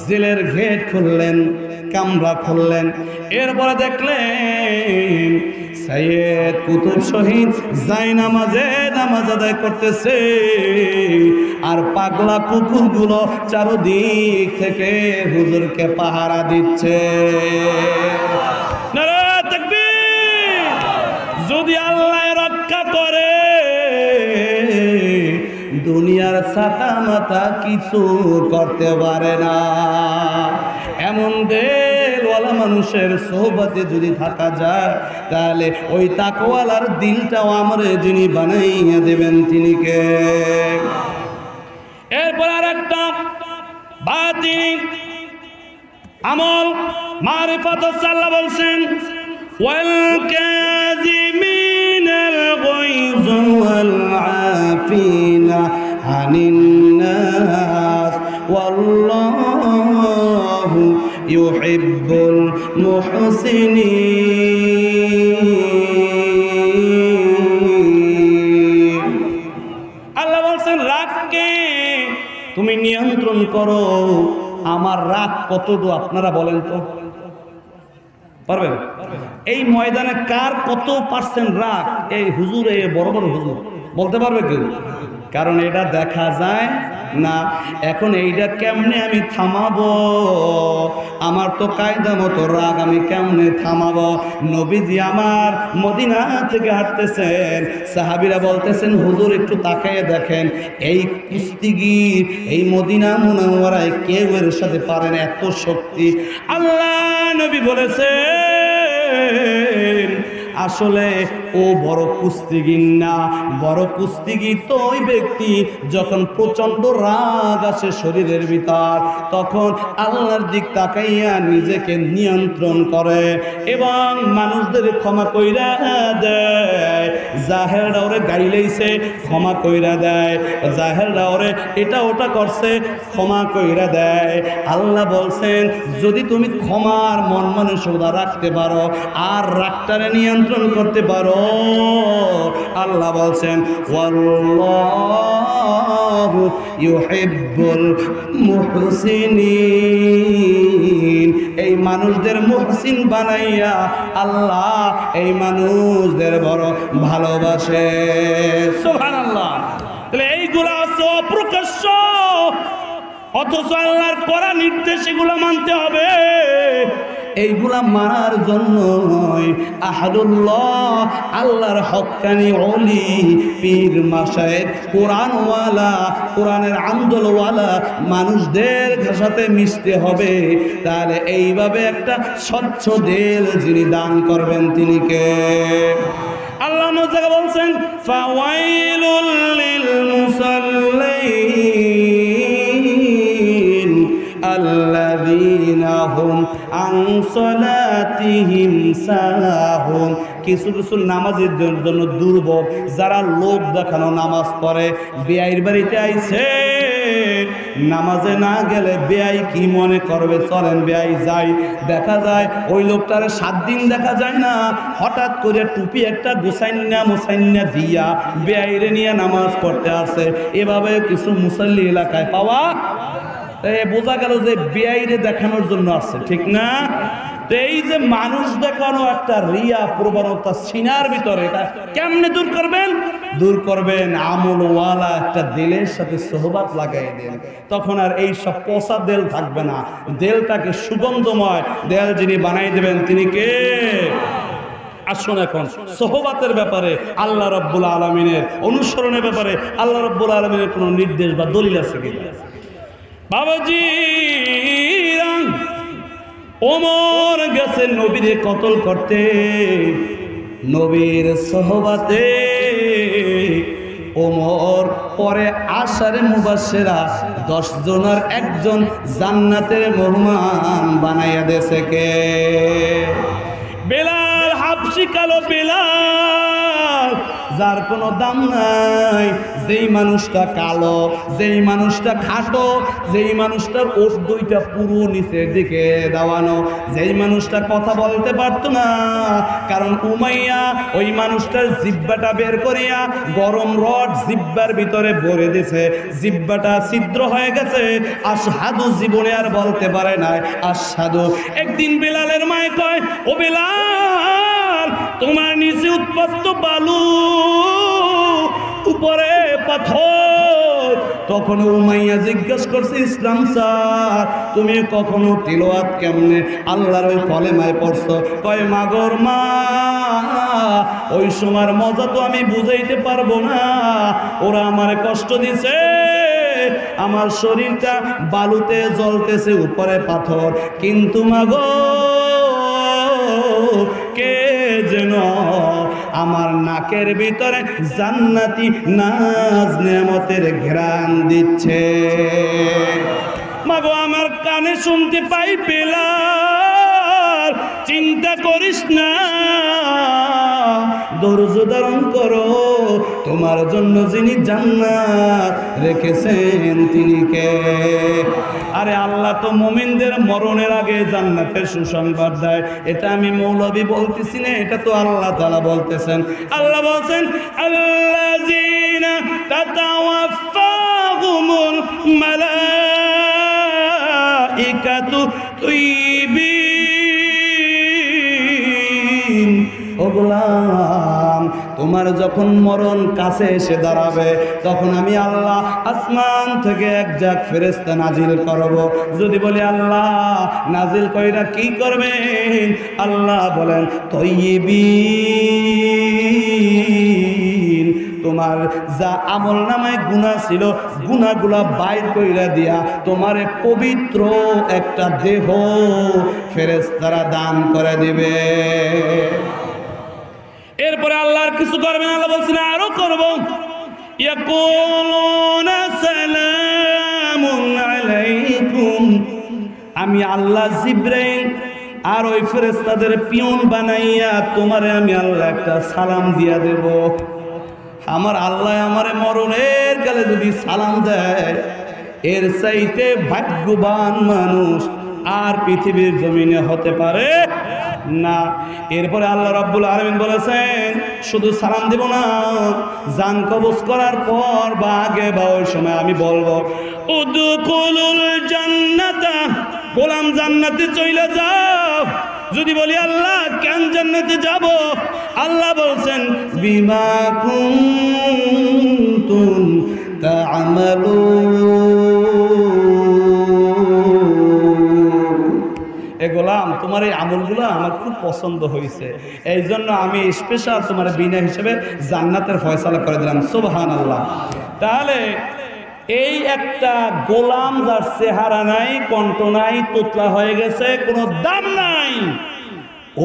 জেলের গেট খুললেন, কামরা খুললেন, এরপরে দেখলেন সৈয়দ কুতুব শহীদ নামাজ আদায় করতেছে, আর পাগলা কুকুরগুলো চারদিক থেকে হুজুরকে পাহারা দিচ্ছে। নারে তাকবীর! যদি আল্লাহ রক্ষা করে, দুনিয়ার ছাতা মাথা কিছু করতে পারে না। এমন দিলওয়ালা মানুষের সোহবতে যদি থাকা যায়, তাহলে ওই তাকওয়ালার দিলটাও আমরে যিনি বানাইয়া দেবেন তিনি কে। এরপর আর একটা বাতিল আমল মারিফাত আল্লাহ বলছেন ওয়াল কাযিমিনাল গায়জ ওয়াল আফিনা আনিন নাস ওয়াল্লাহু ইউহিব্বুল মুহসিনিন। আল্লাহ বলছেন রাগকে তুমি নিয়ন্ত্রণ করো, আমার রাগ কতটুকু আপনারা বলেন তো, পারবেন? এই ময়দানে কার কত পার্সেন্ট রাগ? এই হুজুর, এই বড় বড় হুজুর বলতে পারবে কেউ? কারণ এটা দেখা যায় না। এখন এইটা কেমনে আমি থামাবো? আমার তো কায়দা মতো রাগ, আমি কেমনে থামাবো? নবীজি আমার মদিনা থেকে হাঁটতেছেন, সাহাবীরা বলতেছেন হুজুর একটু তাকায় দেখেন, এই কুস্তিগির এই মদিনা মুনাওয়ারায় কেউ এর সাথে পারে না, এত শক্তি। আল্লাহ নবী বলেছেন আসলে ও বড় কুস্তিগির না, বড় কুস্তিগির তো ওই ব্যক্তি যখন প্রচন্ড রাগ আসে শরীরের ভিতর, তখন আল্লাহর দিক তাকাইয়া নিজেকে নিয়ন্ত্রণ করে এবং মানুষদের ক্ষমা কইরা দেয়। জাহেররা ওরে গাইলেইছে, ক্ষমা কইরা দেয়। জাহেররা ওরে এটা ওটা করছে, ক্ষমা কইরা দেয়। আল্লাহ বলছেন যদি তুমি ক্ষমার মন মানসিকতা রাখতে পারো আর রাগটারে নিয়ন্ত্রণ করতে পারো, আল্লাহ বলছেন ওয়াল্লাহু ইউহিব্বুল মুহসিনিন। এই মানুষদের মুহসিন বানাইয়া আল্লাহ এই মানুষদের বড় ভালোবাসে। সুবহানাল্লাহ। তাহলে এইগুলা আছে অপ্রকাশ্য, অথচ আল্লাহর করা নির্দেশ এগুলো মানতে হবে। এইগুলা মানার জন্য আহাদুল্লাহ আল্লাহর হক্কানি ওলি পীর মাশায়েখ কোরআনওয়ালা কোরআনের আমদলওয়ালা মানুষদের সাথে মিশতে হবে। তাহলে এইভাবে একটা স্বচ্ছ দিল যিনি দান করবেন তিনি কে? আল্লাহ নজরে বলছেন ফাওয়াইলুল লিল মুসাল্লিন আল্লাযীনা হুম আন সালাতিহিম সাহুন। কিছু কিছু নামাজের জন্য দুর্ভোগ, যারা লোক দেখানো নামাজ পড়ে, বেয়াইর বাড়িতে আইছে, নামাজে না গেলে বেয়াই কি মনে করবে, চলেন বেয়াই যাই। দেখা যায় ওই লোকটারে 7 দিন দেখা যায় না, হঠাৎ করে টুপি একটা গোসাইন্না মোসাইন্না দিয়া বেয়াইরে নিয়ে নামাজ পড়তে আসে। এভাবে কিছু মুসল্লি এলাকায় পাওয়া, বোঝা গেল যে বেয়াইরে দেখানোর জন্য আসছে, ঠিক না? তো এই যে মানুষ দেখানো একটা রিয়া প্রবণতা সিনার ভিতরে, এটা কেমনে দূর করবেন? দূর করবেন আমলওয়ালা একটা দিলের সাথে সোহবাত লাগাই দেন, তখন আর এই সব পচা দেল থাকবে না। দেলটাকে সুগন্ধময় দেল যিনি বানাই দেবেন তিনি কে? আসুন এখন সোহবাতের ব্যাপারে আল্লাহ রাব্বুল আলামিনের অনুসরণের ব্যাপারে আল্লাহ রাব্বুল আলামিনের কোনো নির্দেশ বা দলিল আছে কিনা? বাবাজি ওমর গেছে নবীরে কতল করতে, নবীর সোহবাতে ওমর পরে আশারে মুবাশশিরা 10 জনের একজন জান্নাতের মেহমান বানাইয়া দেছে কে? বেলাল হাবশি কালো বেলাল, যার কোনো দাম নাই, যেই মানুষটা কালো, যেই মানুষটা খাটো, যেই মানুষটার ওঠ দুইটা পুরো নিচের দিকে দাওয়ানো, যেই মানুষটা কথা বলতে পারতো না, কারণ উমাইয়া ওই মানুষটার জিহ্বাটা বের করিয়া গরম রড জিহ্বার ভিতরে ভরে দিছে, জিহ্বাটা ছিদ্র হয়ে গেছে, আশহাদু জীবনে আর বলতে পারে নাই আশহাদু। একদিন বেলালের মায়ে কয়, ও বেলাল, তোমার নিচে উৎপত্ত বালু, উপরে পাথর। তখন উমাইয়া জিজ্ঞাসা করছে, ইসলাম স্যার তুমি কখনো তিলাওয়াত কেমনে আল্লাহর ওই কলেমায় পড়ছো? কয় মাগর মা, ওই সময়ের মজা তো আমি বুঝাইতে পারবো না, ওরা আমারে কষ্ট দিছে, আমার শরীরটা বালুতে জ্বলতেছে, উপরে পাথর, কিন্তু মাগো কে যেন আমার নাকের ভিতরে জান্নাতি নাজ নেয়ামতের ঘ্রাণ দিচ্ছে। মাগো আমার কানে শুনতে পাই বেলাল, চিন্তা করিস না, ধৈর্য ধারণ করো, তোমার জন্য যিনি জান্নাত রেখেছেন তিনি কে? আরে আল্লাহ তো মুমিনদের মরণের আগে জান্নাতের সুসংবাদ দেয়, এটা আমি মৌলবী বলতেছি না, এটা তো আল্লাহ তাআলা বলতেছেন। আল্লাহ বলছেন আল্লাযীনা তাতাওয়াফাহুমুল মালাইকা মালাইকাতু তাইয়িবিন। ও গোলাম, তোমার যখন মরণ কাছে এসে দাঁড়াবে, তখন আমি আল্লাহ আসমান থেকে এক ঝাঁক ফেরেশতা নাজিল করব। যদি বলি আল্লাহ নাজিল কইরা কি করবেন, আল্লাহ বলেন তাইয়িবিন, তোমার যা আমল নামায় গুনাহ ছিল গুনাহগুলা বাইর কইরা দিয়া তোমারে পবিত্র একটা দেহ ফেরেশতারা দান করে দিবে। এরপরে আল্লাহর কিছু করবেন, আল্লাহ বলছেন আরো করব। ইয়াকুলুনা সালামুন আলাইকুম, আমি আল্লাহ জিবরাইল আর ওই ফেরেশতাদের পিয়ন বানাইয়া তোমারে আমি আল্লাহ একটা সালাম দিয়া দেব। আমার আল্লাহ আমারে মরণের কালে যদি সালাম দেয়, এর চাইতে ভাগ্যবান মানুষ আর পৃথিবীর জমিনে হতে পারে না। এরপরে আল্লাহ রাব্বুল আলামিন বলেছেন শুধু সালাম দিব না, জান কবজ করার পর বা আগে বা ওই সময় আমি বলবো উদখুলুল জান্নাতা, গোলাম জান্নাতে চলে যাও। যদি বলি আল্লাহ কেন জান্নাতে যাব, আল্লাহ বলছেন বিমা কুনতুম তা'মালুন। এ গোলাম, তোমার এই আমলগুলো আমার খুব পছন্দ হয়েছে, এই জন্য আমি স্পেশাল তোমার বিনা হিসেবে জান্নাতের ফয়সালা করে দিলাম। সুবহানাল্লাহ। তাহলে এই একটা গোলাম যার চেহারা নাই, কণ্ঠ নাই, তোতলা হয়ে গেছে, কোনো দাম নাই,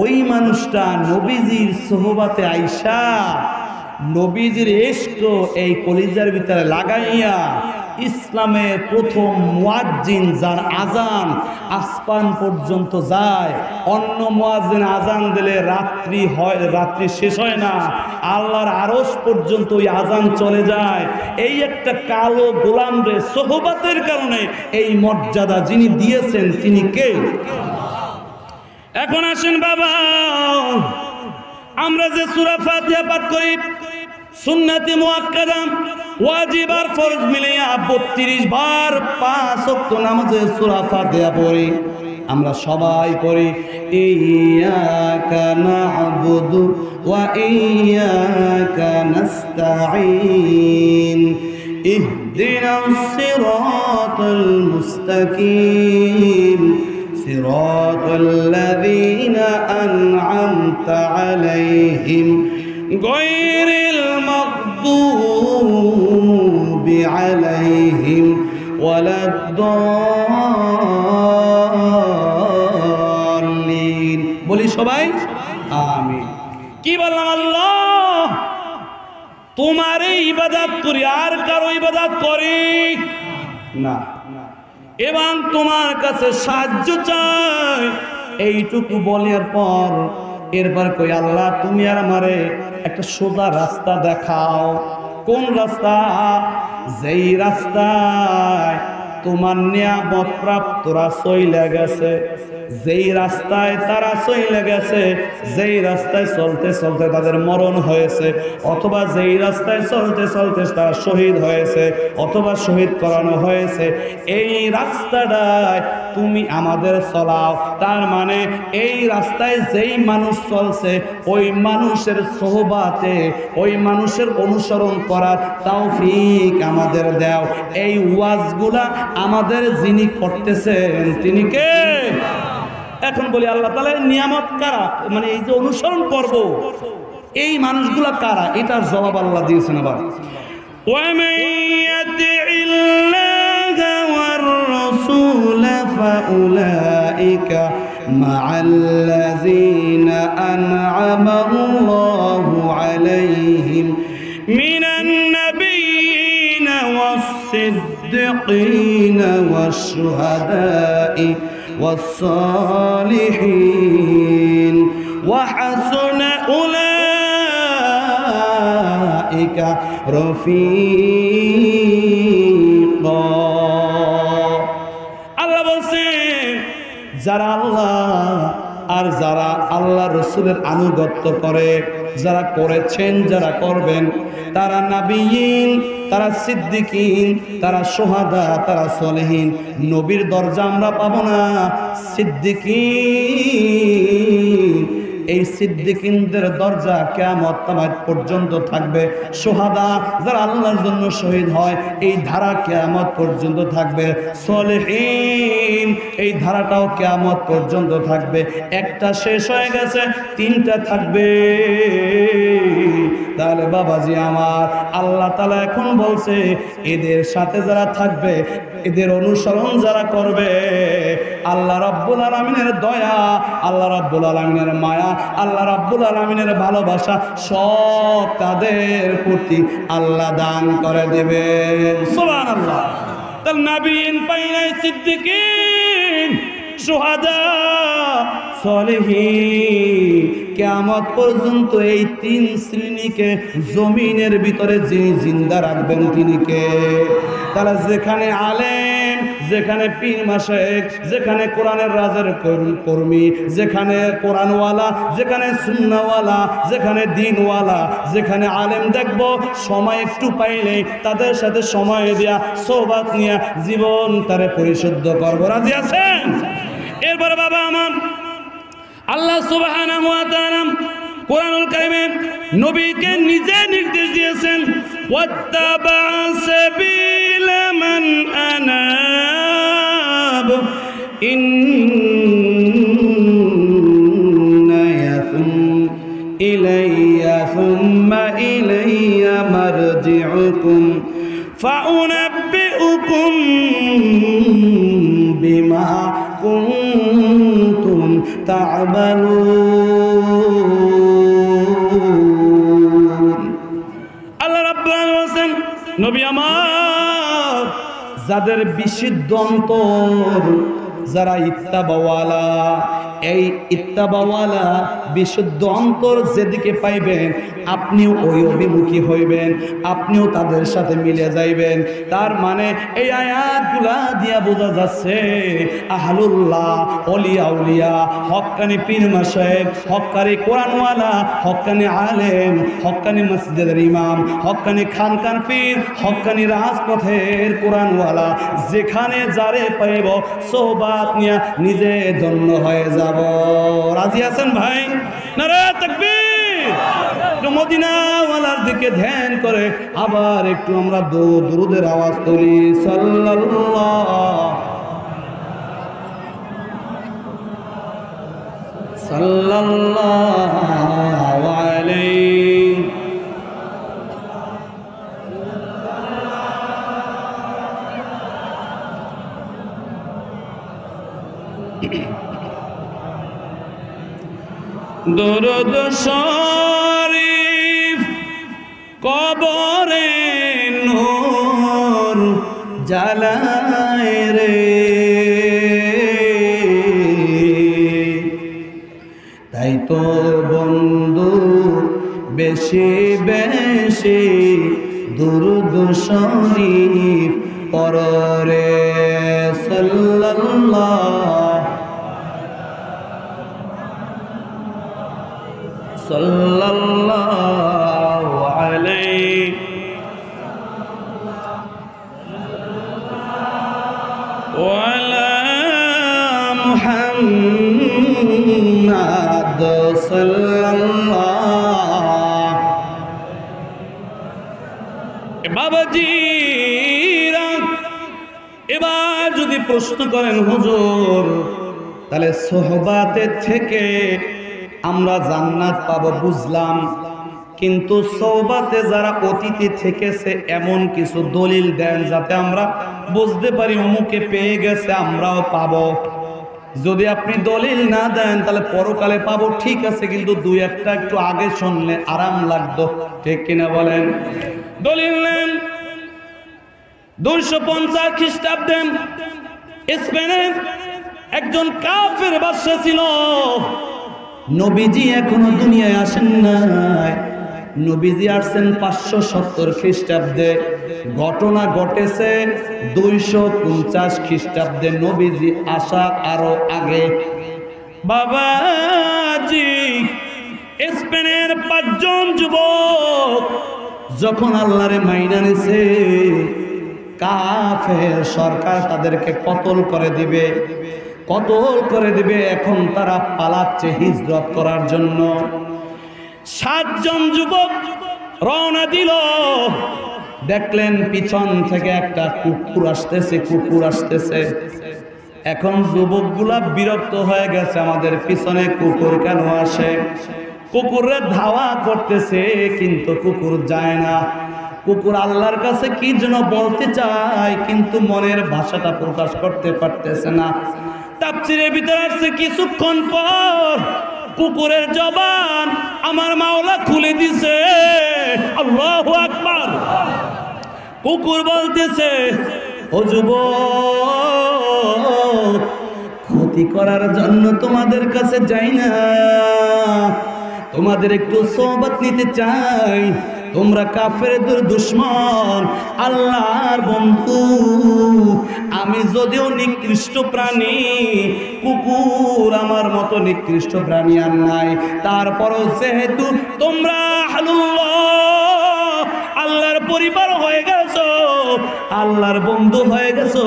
ওই মানুষটা নবীজির সোহবাতে আইসা নবীজির ইশক এই কলিজার ভিতরে লাগাইয়া ইসলামের প্রথম মুয়াজ্জিন যার আজান আসমান পর্যন্ত যায়, অন্য মুয়াজ্জিন আজান দিলে রাত্রি হয়, রাত্রি শেষ হয় না, আল্লাহর আরশ পর্যন্ত ওই আজান চলে যায়। এই একটা কালো গোলাম রে সোহবাতের কারণে এই মর্যাদা যিনি দিয়েছেন তিনি কে? এখন আসেন বাবা, আমরা যে সূরা ফাতিহা পাঠ করি সুন্নতে মুআক্কাদা ওয়াজিব আর ফরজ মিলিয়া 32 বার 5 ওয়াক্ত নামাজে সূরা ফাতিহা পড়ি, আমরা সবাই পড়ি ইয়্যাকা না'বুদু ওয়া ইয়্যাকা নাস্তাঈন ইহদিনাস সিরাতাল মুস্তাকিম সিরাতাল্লাযীনা আন'আমতা আলাইহিম গায়রিল মাগদুবি আলাইহিম ওয়ালাদ-দাল্লিন। বলি সবাই আমিন। কি বললাম? আল্লাহ তোমারই ইবাদত করি, আর কারো ইবাদত করি না, এবং তোমার কাছে সাহায্য চাই। এইটুকু বলার পর এরপর কই আল্লাহ তুমি আর আমারে একটা সোজা রাস্তা দেখাও। কোন রাস্তা? যেই রাস্তায় তোমার নিয়ামত প্রাপ্তরা চইলে গেছে, যেই রাস্তায় তারা চইলে গেছে, যেই রাস্তায় চলতে চলতে তাদের মরণ হয়েছে, অথবা যেই রাস্তায় চলতে চলতে তারা শহীদ হয়েছে অথবা শহীদ করানো হয়েছে, এই রাস্তাটায় তুমি আমাদের চলাও। তার মানে এই রাস্তায় যেই মানুষ চলছে ওই মানুষের সোহবাতে ওই মানুষের অনুসরণ করার তৌফিক আমাদের দাও। এই ওয়াজগুলা আমাদের যিনি করতেছেন তিনি কে? এখন বলি আল্লাহ তাআলা নিয়ামত কারা, মানে এই যে অনুসরণ করব এই মানুষগুলা কারা, এটার জবাব আল্লাহ দিয়েছেন। আবার ওয়ামান ইয়াতি'িল্লাহা ওয়ার রাসূল ফাউলাইকা মা'আল্লাযীনা আন'আমা আল্লাহু আলাইহিম মিনান নাবিয়্যিনা ওয়াস-সিদ্দীকিনা ওয়াশ-শুহাদা'i والصالحين وحسن أولئك رفيقا। আল্লাহ বলছেন যারা আল্লাহ আর যারা আল্লাহ রসুলের আনুগত্য করে যারা করেছেন, যারা করবেন, তারা নাবিয়িন, তারা সিদ্দিকিন, তারা সোহাদা, তারা সলেহিন। নবীর দরজা আমরা পাবো না, সিদ্দিকিন, এই সিদ্দিকিনদের দরজা কিয়ামত পর্যন্ত থাকবে। সোহাদা, যারা আল্লাহর জন্য শহীদ হয়, এই ধারা কিয়ামত পর্যন্ত থাকবে। সলেহিন, এই ধারাটাও কিয়ামত পর্যন্ত থাকবে। একটা শেষ হয়ে গেছে, তিনটা থাকবে। তাহলে বাবাজি আমার, আল্লাহ তাআলা এখন বলছে এদের সাথে যারা থাকবে, এদের অনুসরণ যারা করবে, আল্লাহ রাব্বুল আলামিনের দয়া, আল্লাহ রাব্বুল আলামিনের মায়া, আল্লাহ রাব্বুল আলামিনের ভালোবাসা সব তাদের প্রতি আল্লাহ দান করে দেবেন। সুবহানাল্লাহ। তার নবীন পাইনাই, সিদ্দিকিন, শুহাদা, সলেহিন, কিয়ামত পর্যন্ত এই তিন শ্রেণীকে জমিনের ভিতরে যিনি জিন্দা রাখবেন তিনি কে? তারা যেখানে আলেম, যেখানে পীর মাশায়েখ, যেখানে কোরআনের রাজের কর্মী, যেখানে কোরআনওয়ালা, যেখানে সুন্নাহওয়ালা, যেখানে দ্বীনওয়ালা, যেখানে আলেম দেখব, সময় একটু পাইলে তাদের সাথে সময় দিয়া সোহবত নিয়া জীবন তারে পরিশুদ্ধ করব। রাজি আছেন? এরপরে বাবা আমার, আল্লাহ সুবহানাহু ওয়া তাআলা কোরআনুল কারীমে নবীকে নিজে নির্দেশ দিয়েছেন, ওয়াত্তাবা সাবিলা মান আনাব ইন্নায়াকুম ইলাইয়া সুম্মা ইলাইয়া মারজিউকুম ফাউনাব্বিউকুম বিমা কুনতুম তা'মালুন। আল্লাহ রাব্বুল আলামিন বলেন, নবী আমার, যাদের বিশুদ্ধ অন্তর, যারা ইত্তাবাওয়ালা, এই ইত্তাবাওয়ালা বিশুদ্ধ অন্তর যেদিকে পাইবেন, আপনিও ওই অভিমুখী হইবেন, আপনিও তাদের সাথে মিলে যাইবেন। তার মানে এই আয়াতগুলা দিয়া বোঝা যাচ্ছে আহলুল্লাহ, ওলিয়া উলিয়া, হক্কানি পীর মাশায়েখ, হক্কানি কোরআনওয়ালা, হক্কানি আলেম, হক্কানি মসজিদের ইমাম, হক্কানি খানকার পীর, হক্কানি রাজপথের কোরআনওয়ালা, যেখানে যারে পাইব সোহবত নিয়া নিজে ধন্য হয়ে যাব। রাজি আছেন ভাই? নারে তাকবীর। মদিনাওয়ালার দিকে ধ্যান করে আবার একটু আমরা দুরূদের আওয়াজ তুলি। সাল্লাল্লাহু আলাইহি দরুদ শরীফ কবরে নূর জ্বালায় রে, তাই তো বন্ধু বেশি বেশি দরুদ শরীফ পড়রে। সাল্লাল্লাহু আলাইহি ওয়া আলা মুহাম্মাদ সাল্লাল্লাহু। বাবাজিরা, এবার যদি প্রশ্ন করেন হুজুর, তাহলে সোহবাতে থেকে আমরা জান্নাত পাবো বুঝলাম, কিন্তু সোহবাতে যারা অতীতে থেকেছে এমন কিছু দলিল দেন যাতে আমরা বুঝতে পারি অমুকে পেয়ে গেছে, আমরাও পাবো। যদি আপনি দলিল না দেন তাহলে পরকালে পাবো, ঠিক আছে, কিন্তু দুই একটা একটু আগে শুনলে আরাম লাগতো, ঠিক কিনা বলেন? দলিল নেন। 250 খ্রিস্টাব্দে স্পেনে একজন কাফের বাদশা ছিল। নবীজি এখনো দুনিয়ায় আসেন নাই, নবীজি আসছেন 570 খ্রিস্টাব্দে। ঘটনা ঘটেছে 250 খ্রিস্টাব্দে, নবীজি আসা আরো আগে। বাবাজি, স্পেনের 5 যখন আল্লাহরে মাইনা নিছে, কাফের সরকার তাদেরকে কতল করে দিবে, কতল করে দিবে। এখন তারা পালাচ্ছে হিজরত করার জন্য। 7 জন যুবক রওনা দিল। দেখলেন পিছন থেকে একটা কুকুর আসতেছে, কুকুর আসতেছে। এখন যুবকগুলা বিরক্ত হয়ে গেছে, আমাদের পিছনে কুকুর কেন আসে? কুকুরের ধাওয়া করতেছে, কিন্তু কুকুর যায় না। কুকুর আল্লাহর কাছে কি যেন বলতে চায়, কিন্তু মনের ভাষাটা প্রকাশ করতে পারতেছে না। তাফসীরের ভিতরে আসছে কিছুক্ষণ পর কুকুরের জবান আমার মাওলা খুলে দিছে। আল্লাহু আকবার। কুকুর বলতেছে, ও যুবক, ক্ষতি করার জন্য তোমাদের কাছে যাই না, তোমাদের একটু সোহবত নিতে চাই। তোমরা কাফেরদের দুশমন, আল্লাহর বন্ধু। আমি যদিও নিকৃষ্ট প্রাণী, কুকুর আমার মতো নিকৃষ্ট প্রাণী আর নাই, তারপরও যেহেতু তোমরা আল্লাহর পরিবার হয়ে গেছো, আল্লাহর বন্ধু হয়ে গেছো,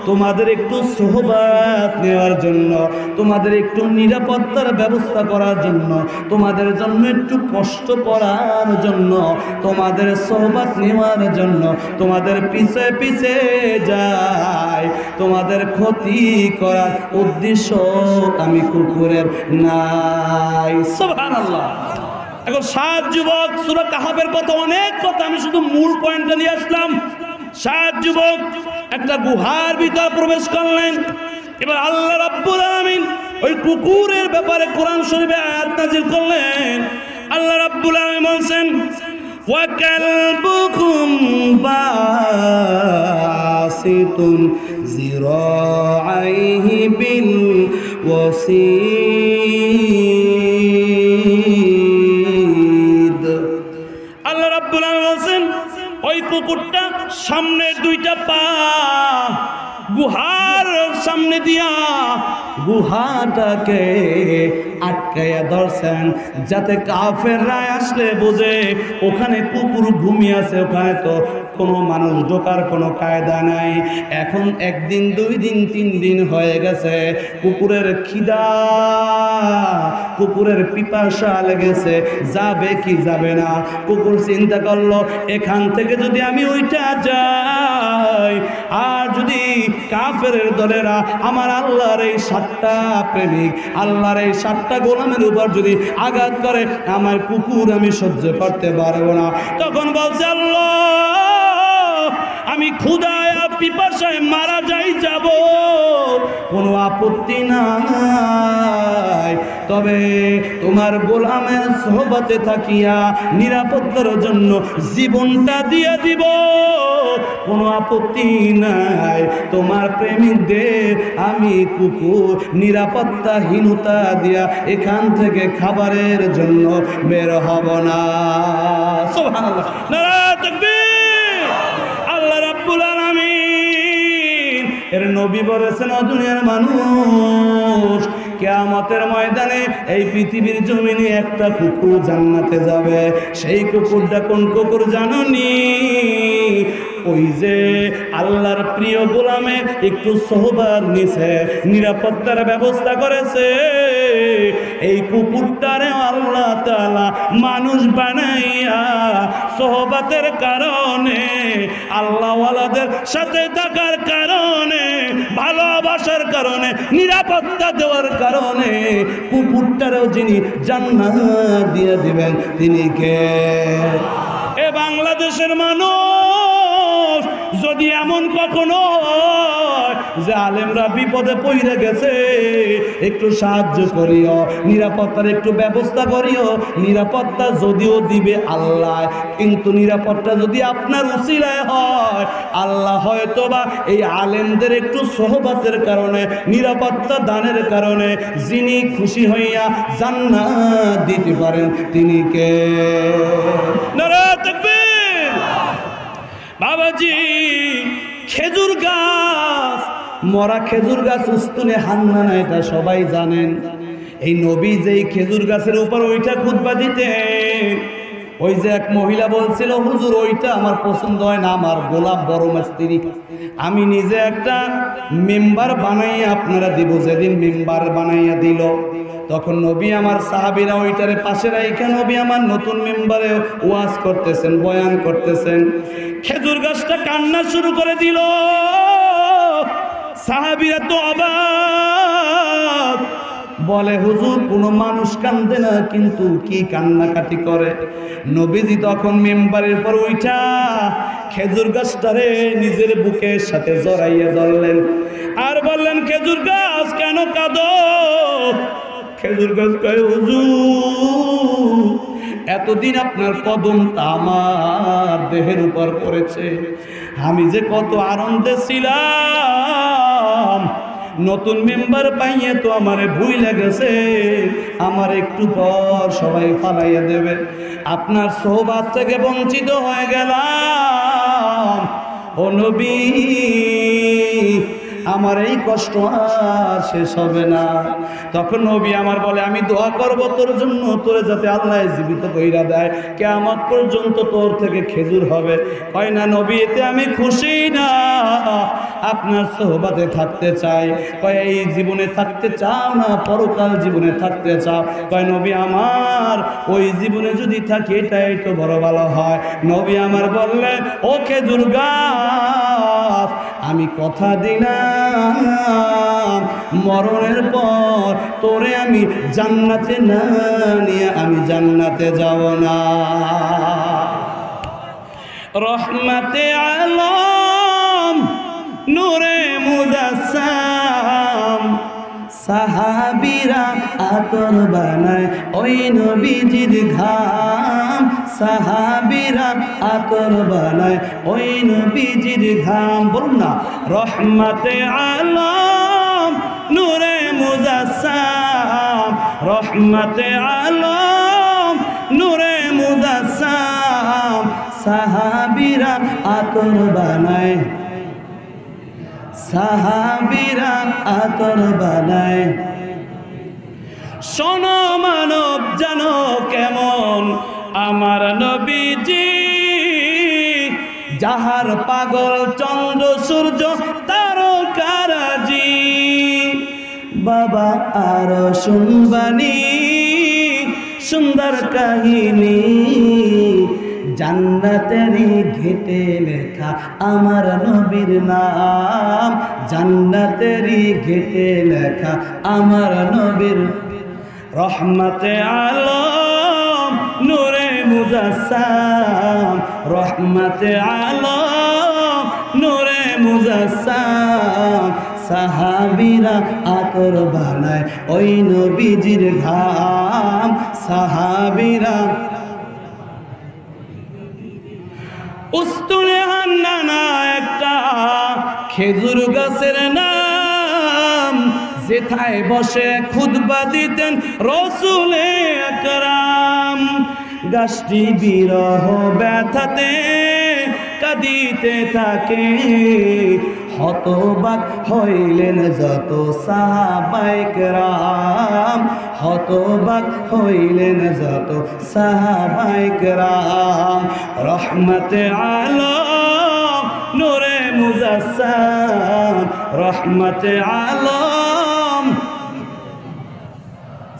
তোমাদের একটু সোহবত নেওয়ার জন্য, তোমাদের একটু নিরাপত্তার ব্যবস্থা করার জন্য, তোমাদের জন্য একটু কষ্ট করার জন্য, তোমাদের সোহবত নেওয়ার জন্য তোমাদের পিছে পিছে যায়। তোমাদের ক্ষতি করার উদ্দেশ্য আমি কুকুরের নাই। সুবহানাল্লাহ। এখন 7 যুবক, সূরা কাহাফের কথা, অনেক কথা, আমি শুধু মূল পয়েন্টটা নিয়ে আসলাম। 7 যুবক একটা গুহার ভিতর প্রবেশ করলেন। এবার আল্লাহ রাব্বুল আলামিন ওই কুকুরের ব্যাপারে কোরআন শরীফে আয়াত নাযিল করলেন। আল্লাহ রাব্বুল আলামিন বলেন, ওয়া কালবুকুম বাসিতুন যিরাআইহি বিল ওয়াসিদ। আল্লাহ রাব্বুল আলামিন বলেন, ওই কুকুরটা সামনের 2টা পা গুহার সামনে দিয়া গুহাটাকে আটকাইয়া ধরছেন, যাতে কাফেররা আসলে বোঝে ওখানে কুকুর ঘুমিয়ে আছে, ওখানে তো কোনো মানুষ ঢোকার কোনো কায়দা নাই। এখন 1 দিন 2 দিন 3 দিন হয়ে গেছে, কুকুরের খিদা, কুকুরের পিপাসা লেগেছে, যাবে কি যাবে না। কুকুর চিন্তা করলো, এখান থেকে যদি আমি ওইটা যাই, আর যদি কাফেরের দলেরা আমার আল্লাহর এই 7টা প্রেমিক, আল্লাহর এই 7টা গোলামের উপর যদি আঘাত করে, আমার কুকুর আমি সহ্য করতে পারবো না। তখন বলছে, আল্লাহ, আমি ক্ষুধায় পিপাসায় মারা যাই, যাব, কোনো আপত্তি নাই, তবে তোমার গোলামের সোহবতে থাকিয়া নিরাপত্তার জন্য জীবনটা দিয়ে দিব, কোনো আপত্তি নাই। তোমার প্রেমিকদের আমি কুকুর নিরাপত্তাহীনতা দিয়া এখান থেকে খাবারের জন্য বের হব না। সুবহানাল্লাহ, নারায়ে তাকবীর। আল্লাহ রাব্বুল আলামিন এর নবী বলেছেন, ও দুনিয়ার মানুষ, কিয়ামতের ময়দানে এই পৃথিবীর জমিনে একটা কুকুর জান্নাতে যাবে। সেই কুকুরটা কোন কুকুর জানোনি? ওই যে আল্লাহর প্রিয় গোলামে একটু সোহবত নিছে, নিরাপত্তার ব্যবস্থা করেছে, এই কুকুরটারে আল্লাহ তাআলা মানুষ বানাইয়া সোহবতের কারণে, আল্লাহওয়ালাদের সাথে থাকার কারণে, ভালোবাসার কারণে, নিরাপত্তা দেওয়ার কারণে কুকুরটারও যিনি জান্নাত দিয়ে দিবেন, তিনি কে? এ বাংলাদেশের মানুষ, যদি এমন কখনো যে আলেমরা বিপদে পড়ে গেছে, একটু সাহায্য করিও, নিরাপত্তার একটু ব্যবস্থা করিও। নিরাপত্তা যদিও দিবে আল্লাহ, কিন্তু নিরাপত্তা যদি আপনার উসিলায় হয়, আল্লাহ হয়তোবা এই আলেমদের একটু সোহবতের কারণে, নিরাপত্তা দানের কারণে যিনি খুশি হইয়া জান্নাত দিতে পারেন, তিনি কে? নারায়ে তাকবীর। বাবাজি, খেজুর গাছ, মরা খেজুর গাছ উস্তুনে হান্না না, এটা সবাই জানেন। এই নবী যেই খেজুর গাছের উপর ওইটা খুতবা দিতেন, ওই যে এক মহিলা বলছিল, হুজুর ওইটা আমার পছন্দ হয় না, আমার গোলাপ বড় মিস্ত্রি, আমি নিজে একটা মেম্বার বানাইয়া আপনারা দিব। যেদিন মেম্বার বানাইয়া দিল, তখন নবী আমার সাহাবীরা ওইটারে পাশে রাইখা নবী আমার নতুন মেম্বারে ওয়াজ করতেছেন, বয়ান করতেছেন। খেজুর গাছটা কান্না শুরু করে দিল। সাহাবীরা তো অবাক, বলে হুজুর কোনো মানুষ কান্দে না, কিন্তু কি কান্নাকাটি করে। নবীজি তখন মেম্বারের পর উঠা খেজুর গাছটারে নিজের বুকের সাথে জড়াইয়া ধরলেন আর বললেন, খেজুর গাছ কেন কাঁদো? খেজুর গাছ কয়, হুজুর এতদিন আপনার কদমটা আমার দেহের উপর পড়েছে, আমি যে কত আনন্দে ছিলাম, নতুন মেম্বার পাইয়ে তো আমারে ভুইলা গেছে, আমার একটু পর সবাই ফালাইয়া দেবে, আপনার সোহবাত থেকে বঞ্চিত হয়ে গেলাম। ও নবী, আমার এই কষ্ট আর শেষ হবে না। তখন নবী আমার বলে, আমি দোয়া করব তোর জন্য, তোরে যাতে আল্লাহ জীবিত কইরা দেয়, কিয়ামত পর্যন্ত তোর থেকে খেজুর হবে। কয় না নবী, এতে আমি খুশি না, আপনার সোহবাতে থাকতে চাই। কয় এই জীবনে থাকতে চাও না, পরকাল জীবনে থাকতে চাও? কয় নবী আমার ওই জীবনে যদি থাকি এটাই তো বড় ভালো হয়। নবী আমার বললেন, ও খেজুর গাছ, আমি কথা দিলাম মরণের পর তোরে আমি জান্নাতে না নিয়ে আমি জান্নাতে যাব না। রহমতে আলম নূরে মুজাসসাম, সাহাবীরা আতর বানায় ওই নবীজির ঘাম, সাহাবীরা আতর বানায় ওই নবীজির ঘাম। বলুন না, রহমতে আলম নূরে মুজাসসাম, রহমতে আলম নূরে মুজাসসাম, সাহাবীরা আতর বানায়, সাহাবীরা আতর বানায়। শোনো মানব জানো কেমন আমার নবীজি, যাহার পাগল চন্দ্র সূর্য তারকারাজি। বাবা আর শুনবানি সুন্দর কাহিনী, জান্নাতেরই ঘেটে লেখা আমার নবীর নাম, জান্নাতেরই ঘেটে লেখা আমার নবীর। রহমতে আলম নূরে মুজাসসাম, রহমতে আলম নূরে মুজাসসাম, সাহাবীরা আতর বানায় ওই নবীজির ঘাম, সাহাবীরা। উস্তুনে হান্নানা একটা খেজুর গাছের নাম, যেথায় বসে খুতবা দিতেন রাসূলে আকরাম। গাছটি বিরহ ব্যথাতে কাঁদিতে থাকে, হতবাক হইলেন যত সাহাবায়ে কেরাম, হতবাক হইলেন যত সাহাবায়ে কেরাম। রহমতে আলম নূরে মুজাসসাম, রহমতে আলম,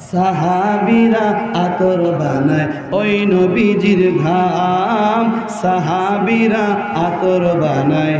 সাহাবীরা আতর বানায় ওই নবীজির ঘাম, সাহাবীরা আতর বানায়।